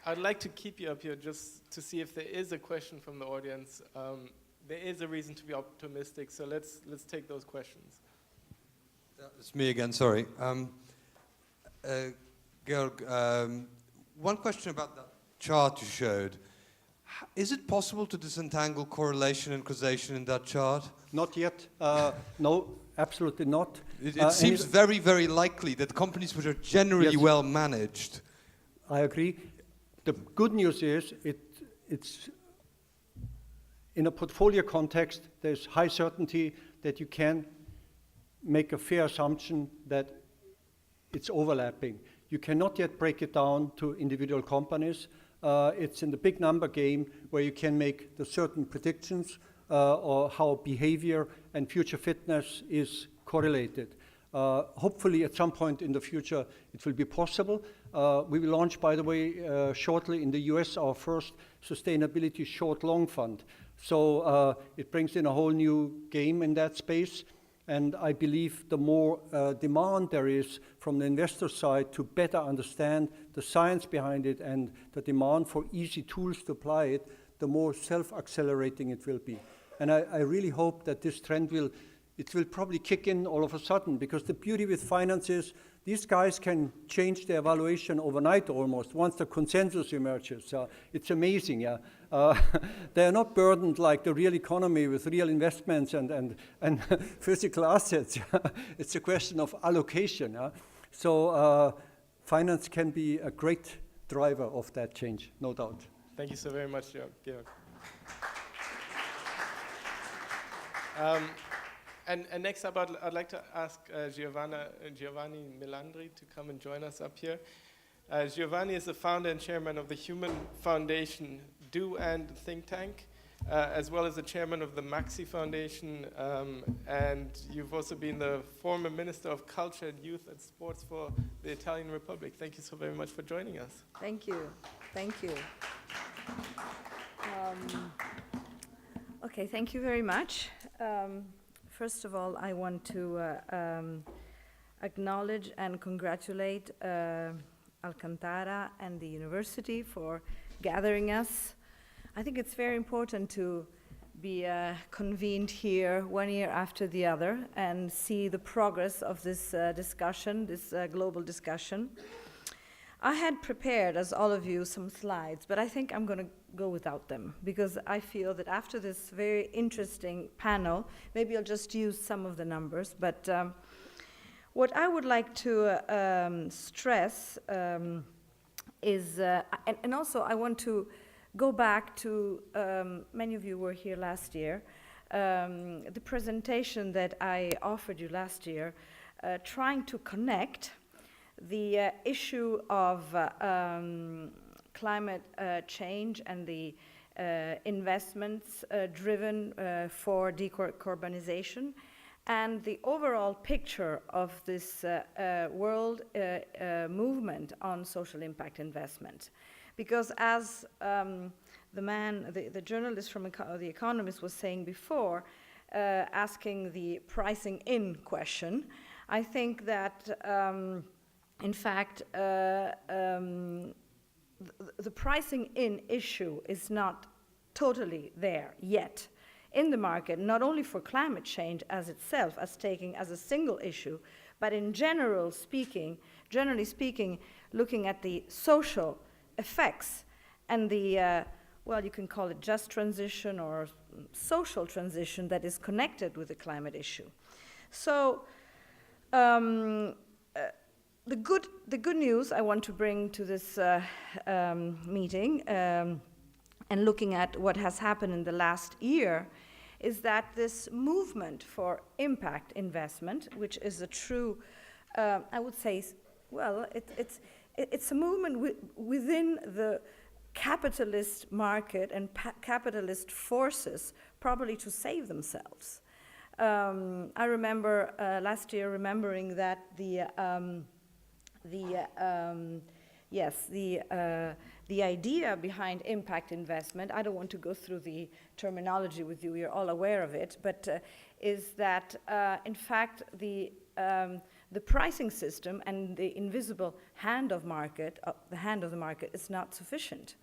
I'd like to keep you up here just to see if there is a question from the audience. There is a reason to be optimistic, so let's take those questions. It's me again, sorry. Georg, one question about that chart you showed. Is it possible to disentangle correlation and causation in that chart? Not yet. No, absolutely not. It seems very, very likely that companies which are generally well managed. I agree. The good news is it's in a portfolio context, there's high certainty that you can make a fair assumption that it's overlapping. You cannot yet break it down to individual companies. It's in the big number game where you can make the certain predictions or how behavior and future fitness is correlated. Hopefully at some point in the future it will be possible. We will launch, by the way, shortly in the US our first sustainability short-long fund. So it brings in a whole new game in that space. And I believe the more demand there is from the investor side to better understand the science behind it and the demand for easy tools to apply it, the more self-accelerating it will be. And I really hope that this trend will probably kick in all of a sudden, because the beauty with finance is these guys can change their evaluation overnight almost, once the consensus emerges. It's amazing, yeah. They are not burdened like the real economy with real investments and physical assets. It's a question of allocation. Yeah? So finance can be a great driver of that change, no doubt. Thank you so very much, Georg. And next up, I'd like to ask Giovanni Melandri to come and join us up here. Giovanni is the founder and chairman of the Human Foundation Do&Think tank, as well as the chairman of the MAXXI Foundation, and you've also been the former Minister of Culture and Youth and Sports for the Italian Republic. Thank you so very much for joining us. Thank you. Thank you. Okay, thank you very much. First of all, I want to acknowledge and congratulate Alcantara and the university for gathering us. I think it's very important to be convened here 1 year after the other and see the progress of this discussion, this global discussion. I had prepared, as all of you, some slides, but I think I'm going to go without them because I feel that after this very interesting panel, maybe I'll just use some of the numbers, but what I would like to stress is, and also I want to go back to, many of you were here last year, the presentation that I offered you last year, trying to connect the issue of climate change and the investments driven for decarbonization and the overall picture of this world movement on social impact investment. Because as the journalist from The Economist was saying before, asking the pricing in question, I think that in fact, the pricing in issue is not totally there yet in the market, not only for climate change as itself, as taking as a single issue, but in generally speaking, looking at the social effects and the, well, you can call it just transition or social transition that is connected with the climate issue. So, the good news I want to bring to this meeting and looking at what has happened in the last year is that this movement for impact investment, which is a true, I would say, well, it's a movement within the capitalist market and capitalist forces probably to save themselves. I remember last year remembering that the idea behind impact investment, I don't want to go through the terminology with you, you're all aware of it, but is that in fact the pricing system and the invisible hand of the market is not sufficient.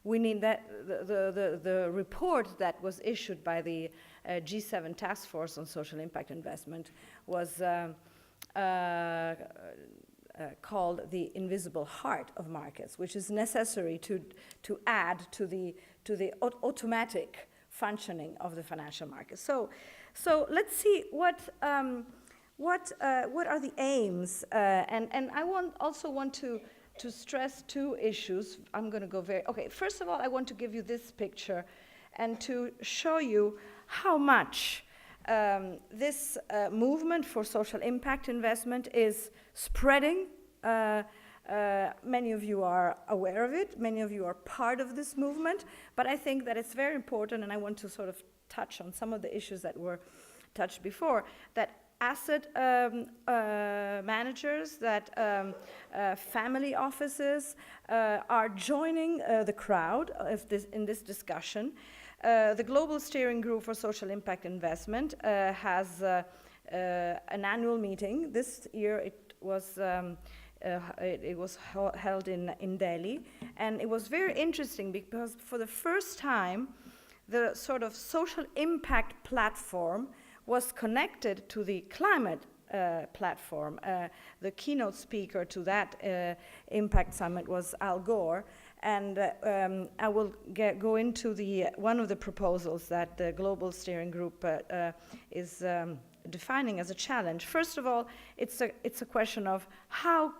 We need that the report that was issued by the G7 Task Force on Social Impact Investment was called the invisible heart of markets, which is necessary to add to the automatic functioning of the financial market. So let's see what are the aims, and I also want to stress two issues. I'm going to go okay. First of all, I want to give you this picture and to show you how much this movement for social impact investment is spreading. Many of you are aware of it. Many of you are part of this movement. But I think that it's very important, and I want to sort of touch on some of the issues that were touched before, that asset managers, that family offices are joining the crowd in this discussion. The Global Steering Group for Social Impact Investment has an annual meeting. This year it was held in Delhi, and it was very interesting because for the first time the sort of social impact platform was connected to the climate platform. The keynote speaker to that impact summit was Al Gore, and I will go into one of the proposals that the Global Steering Group is defining as a challenge. First of all, it's a question of how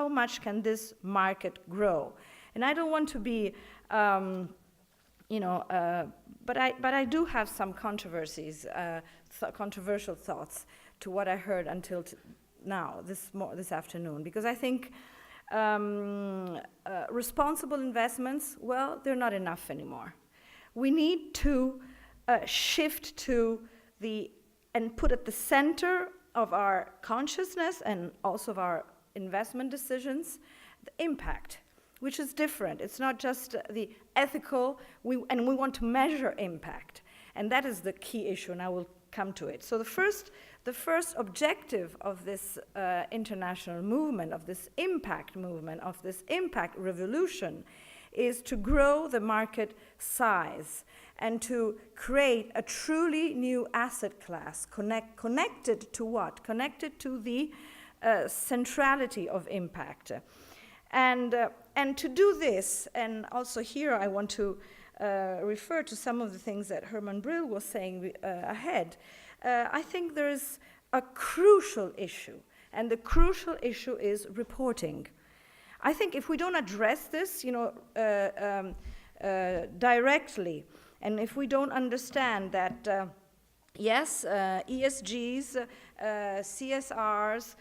much can this market grow? And I don't want to be but I do have some controversies, controversial thoughts to what I heard until now, this afternoon, because I think responsible investments, well, they're not enough anymore. We need to shift to and put at the center of our consciousness and also of our investment decisions, the impact, which is different. It's not just the ethical, and we want to measure impact. And that is the key issue, and I will come to it. So the first objective of this international movement, of this impact movement, of this impact revolution, is to grow the market size and to create a truly new asset class connected to what? Connected to the centrality of impact. And to do this, and also here I want to refer to some of the things that Herman Bril was saying ahead, I think there's a crucial issue, and the crucial issue is reporting. I think if we don't address this, directly, and if we don't understand that, yes, ESGs, CSRs,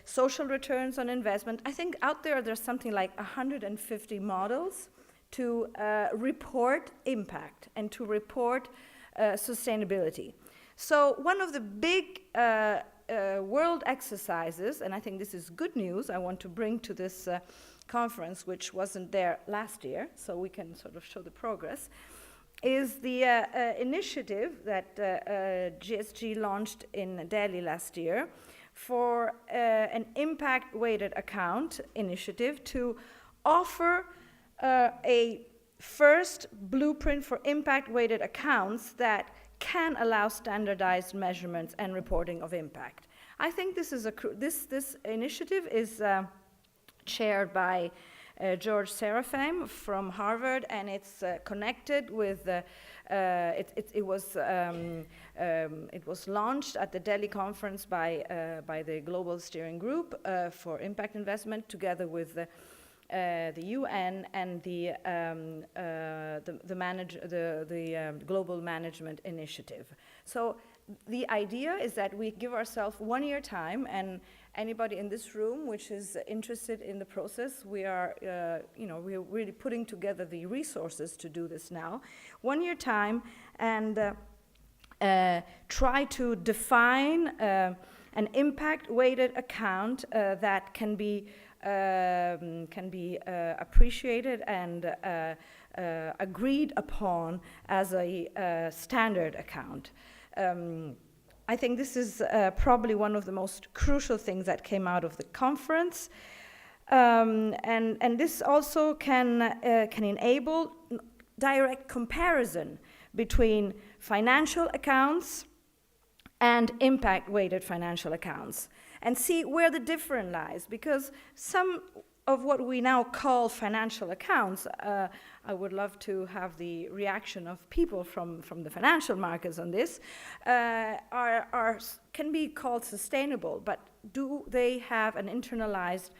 social returns on investment, I think out there's something like 150 models to report impact and to report sustainability. So one of the big world exercises, and I think this is good news, I want to bring to this conference, which wasn't there last year, so we can sort of show the progress, is the initiative that GSG launched in Delhi last year for an impact-weighted account initiative to offer a first blueprint for impact-weighted accounts that can allow standardized measurements and reporting of impact. I think this is this initiative is chaired by George Serafeim from Harvard, and it's connected with it was launched at the Delhi conference by the Global Steering Group for Impact Investment, together with the UN and the Global Management Initiative. So the idea is that we give ourselves 1 year time, and anybody in this room which is interested in the process, we are, we're really putting together the resources to do this now. 1 year time, and try to define an impact-weighted account that can be appreciated and agreed upon as a standard account. I think this is probably one of the most crucial things that came out of the conference, and this also can enable direct comparison between financial accounts and impact-weighted financial accounts, and see where the difference lies, because some of what we now call financial accounts, I would love to have the reaction of people from the financial markets on this, can be called sustainable, but do they have an internalized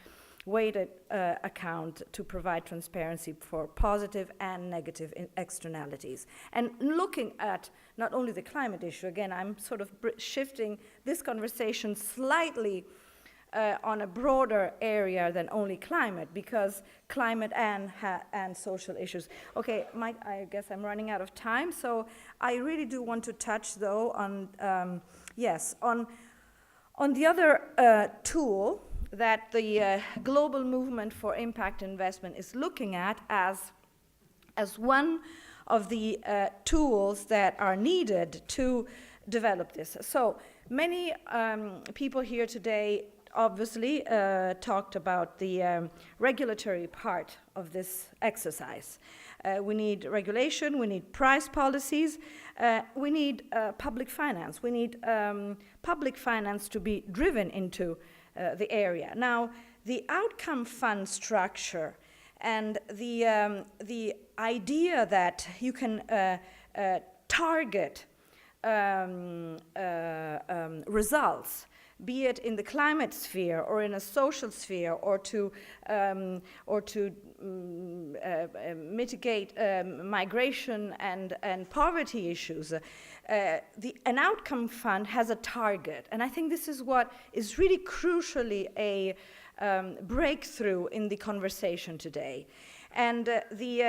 weighted account to provide transparency for positive and negative externalities? And looking at not only the climate issue, again, I'm sort of shifting this conversation slightly on a broader area than only climate, because climate and social issues. Okay, Mike, I guess I'm running out of time, so I really do want to touch, though, on on the other tool that the global movement for impact investment is looking at as one of the tools that are needed to develop this. So many people here today obviously talked about the regulatory part of this exercise. We need regulation, we need price policies, we need public finance. We need public finance to be driven into the area. Now, the outcome fund structure and the idea that you can target results be it in the climate sphere or in a social sphere, or to mitigate migration and poverty issues. An outcome fund has a target, and I think this is what is really crucially a breakthrough in the conversation today. And the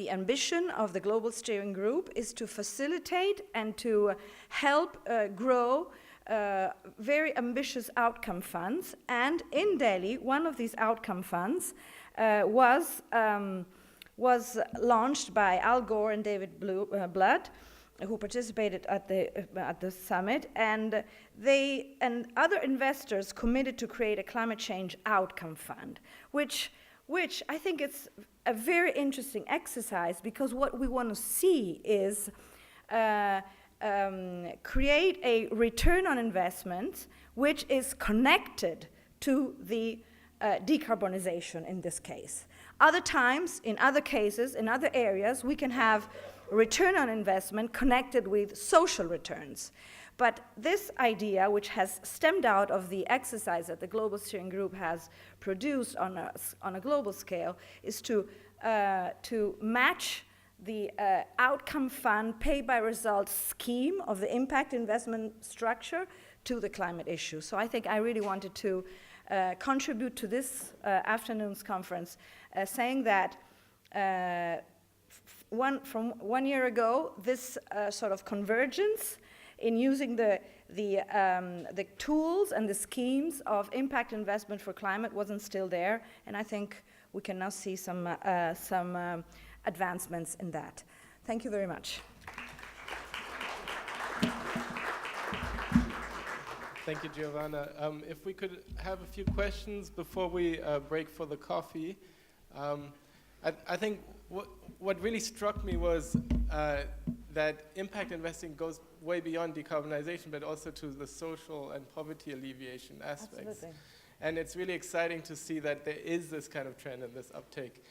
ambition of the Global Steering Group is to facilitate and to help grow very ambitious outcome funds. And in Delhi, one of these outcome funds was launched by Al Gore and David Blood, who participated at the summit, and they and other investors committed to create a climate change outcome fund, which I think it's a very interesting exercise, because what we want to see is create a return on investment which is connected to the decarbonization in this case. Other times, in other cases, in other areas, we can have return on investment connected with social returns. But this idea, which has stemmed out of the exercise that the Global Steering Group has produced on a global scale, is to match the outcome fund pay-by-results scheme of the impact investment structure to the climate issue. So I think I really wanted to contribute to this afternoon's conference, saying that from 1 year ago, this sort of convergence in using the tools and the schemes of impact investment for climate wasn't still there, and I think we can now see some advancements in that. Thank you very much. Thank you, Giovanna. If we could have a few questions before we break for the coffee. I think what really struck me was that impact investing goes way beyond decarbonization, but also to the social and poverty alleviation aspects. Absolutely. And it's really exciting to see that there is this kind of trend and this uptake.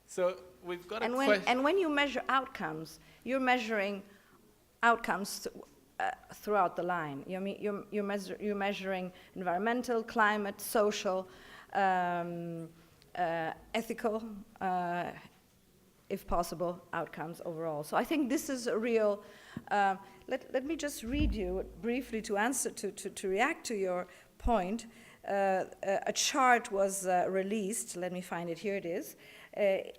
So we've got a question. And when you measure outcomes, you're measuring outcomes throughout the line. You're measuring environmental, climate, social, ethical, if possible, outcomes overall. So I think this is a real. Let me just read you briefly to answer to react to your point. A chart was released. Let me find it. Here it is.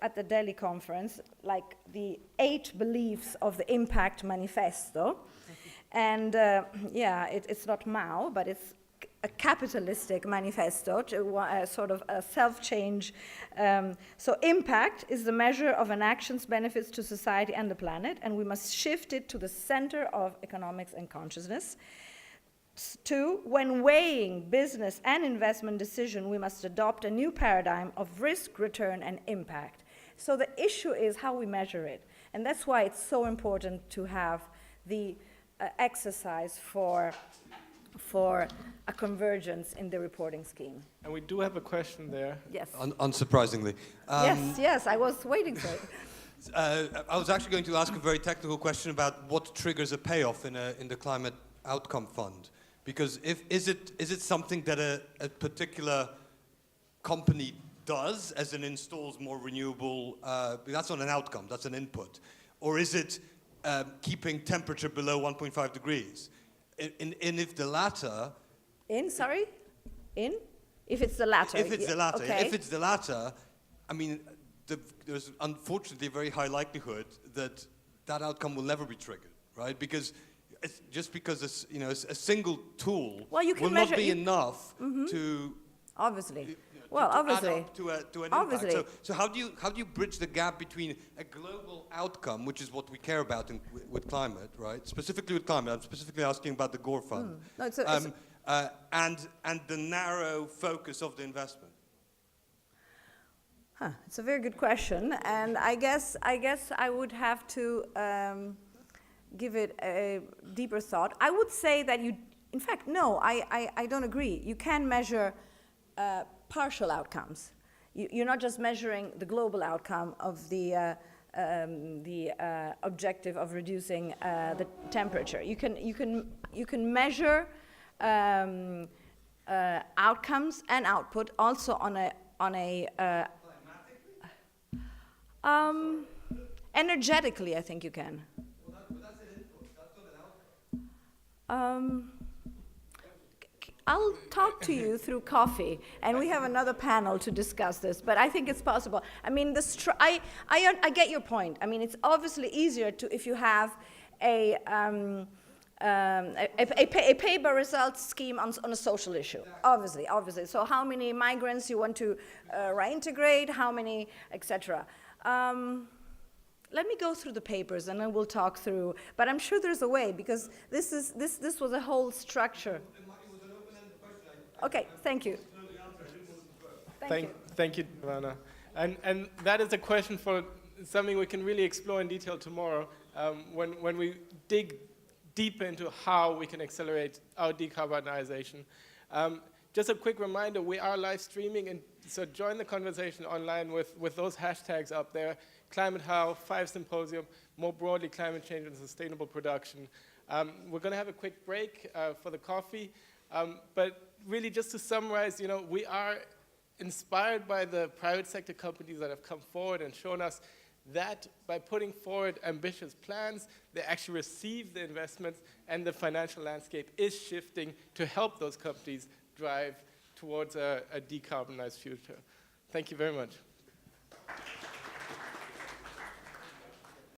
At the Delhi conference, like the 8 beliefs of the Impact Manifesto. And it's not Mao, but it's a capitalistic manifesto, to sort of a self-change. So impact is the measure of an action's benefits to society and the planet, and we must shift it to the center of economics and consciousness. 2, when weighing business and investment decision, we must adopt a new paradigm of risk, return, and impact. So the issue is how we measure it. And that's why it's so important to have the exercise for a convergence in the reporting scheme. And we do have a question there. Yes. Unsurprisingly. Yes, I was waiting for it. I was actually going to ask a very technical question about what triggers a payoff in the climate outcome fund. Because is it something that a particular company does as it installs more renewable, that's not an outcome, that's an input. Or is it keeping temperature below 1.5 degrees? And if the latter... If it's the latter. If it's the latter. Okay. If it's the latter, I mean, there's unfortunately a very high likelihood that outcome will never be triggered, right? Because just because a single tool will not be enough to... Obviously. To add up to an impact. So how do you bridge the gap between a global outcome, which is what we care about with climate, right? Specifically with climate, I'm specifically asking about the Gore Fund, and the narrow focus of the investment. It's a very good question, and I guess I would have to give it a deeper thought. I would say that in fact, no, I don't agree. You can measure partial outcomes. You're not just measuring the global outcome of the objective of reducing the temperature. You can measure outcomes and output also on a energetically, I think you can. I'll talk to you through coffee, and we have another panel to discuss this, but I think it's possible. I mean, I get your point. I mean, it's obviously easier if you have a pay-by-results scheme on a social issue, obviously. So how many migrants you want to reintegrate, how many, etc. Let me go through the papers, and then we'll talk through. But I'm sure there's a way, because this was a whole structure. Okay, thank you. Thank you, Giovanna. And that is a question for something we can really explore in detail tomorrow when we dig deeper into how we can accelerate our decarbonization. Just a quick reminder, we are live streaming, and so join the conversation online with those hashtags up there: Climate How, 5 Symposium, more broadly climate change and sustainable production. We're going to have a quick break for the coffee, but really just to summarize, we are inspired by the private sector companies that have come forward and shown us that by putting forward ambitious plans, they actually receive the investments, and the financial landscape is shifting to help those companies drive towards a decarbonized future. Thank you very much.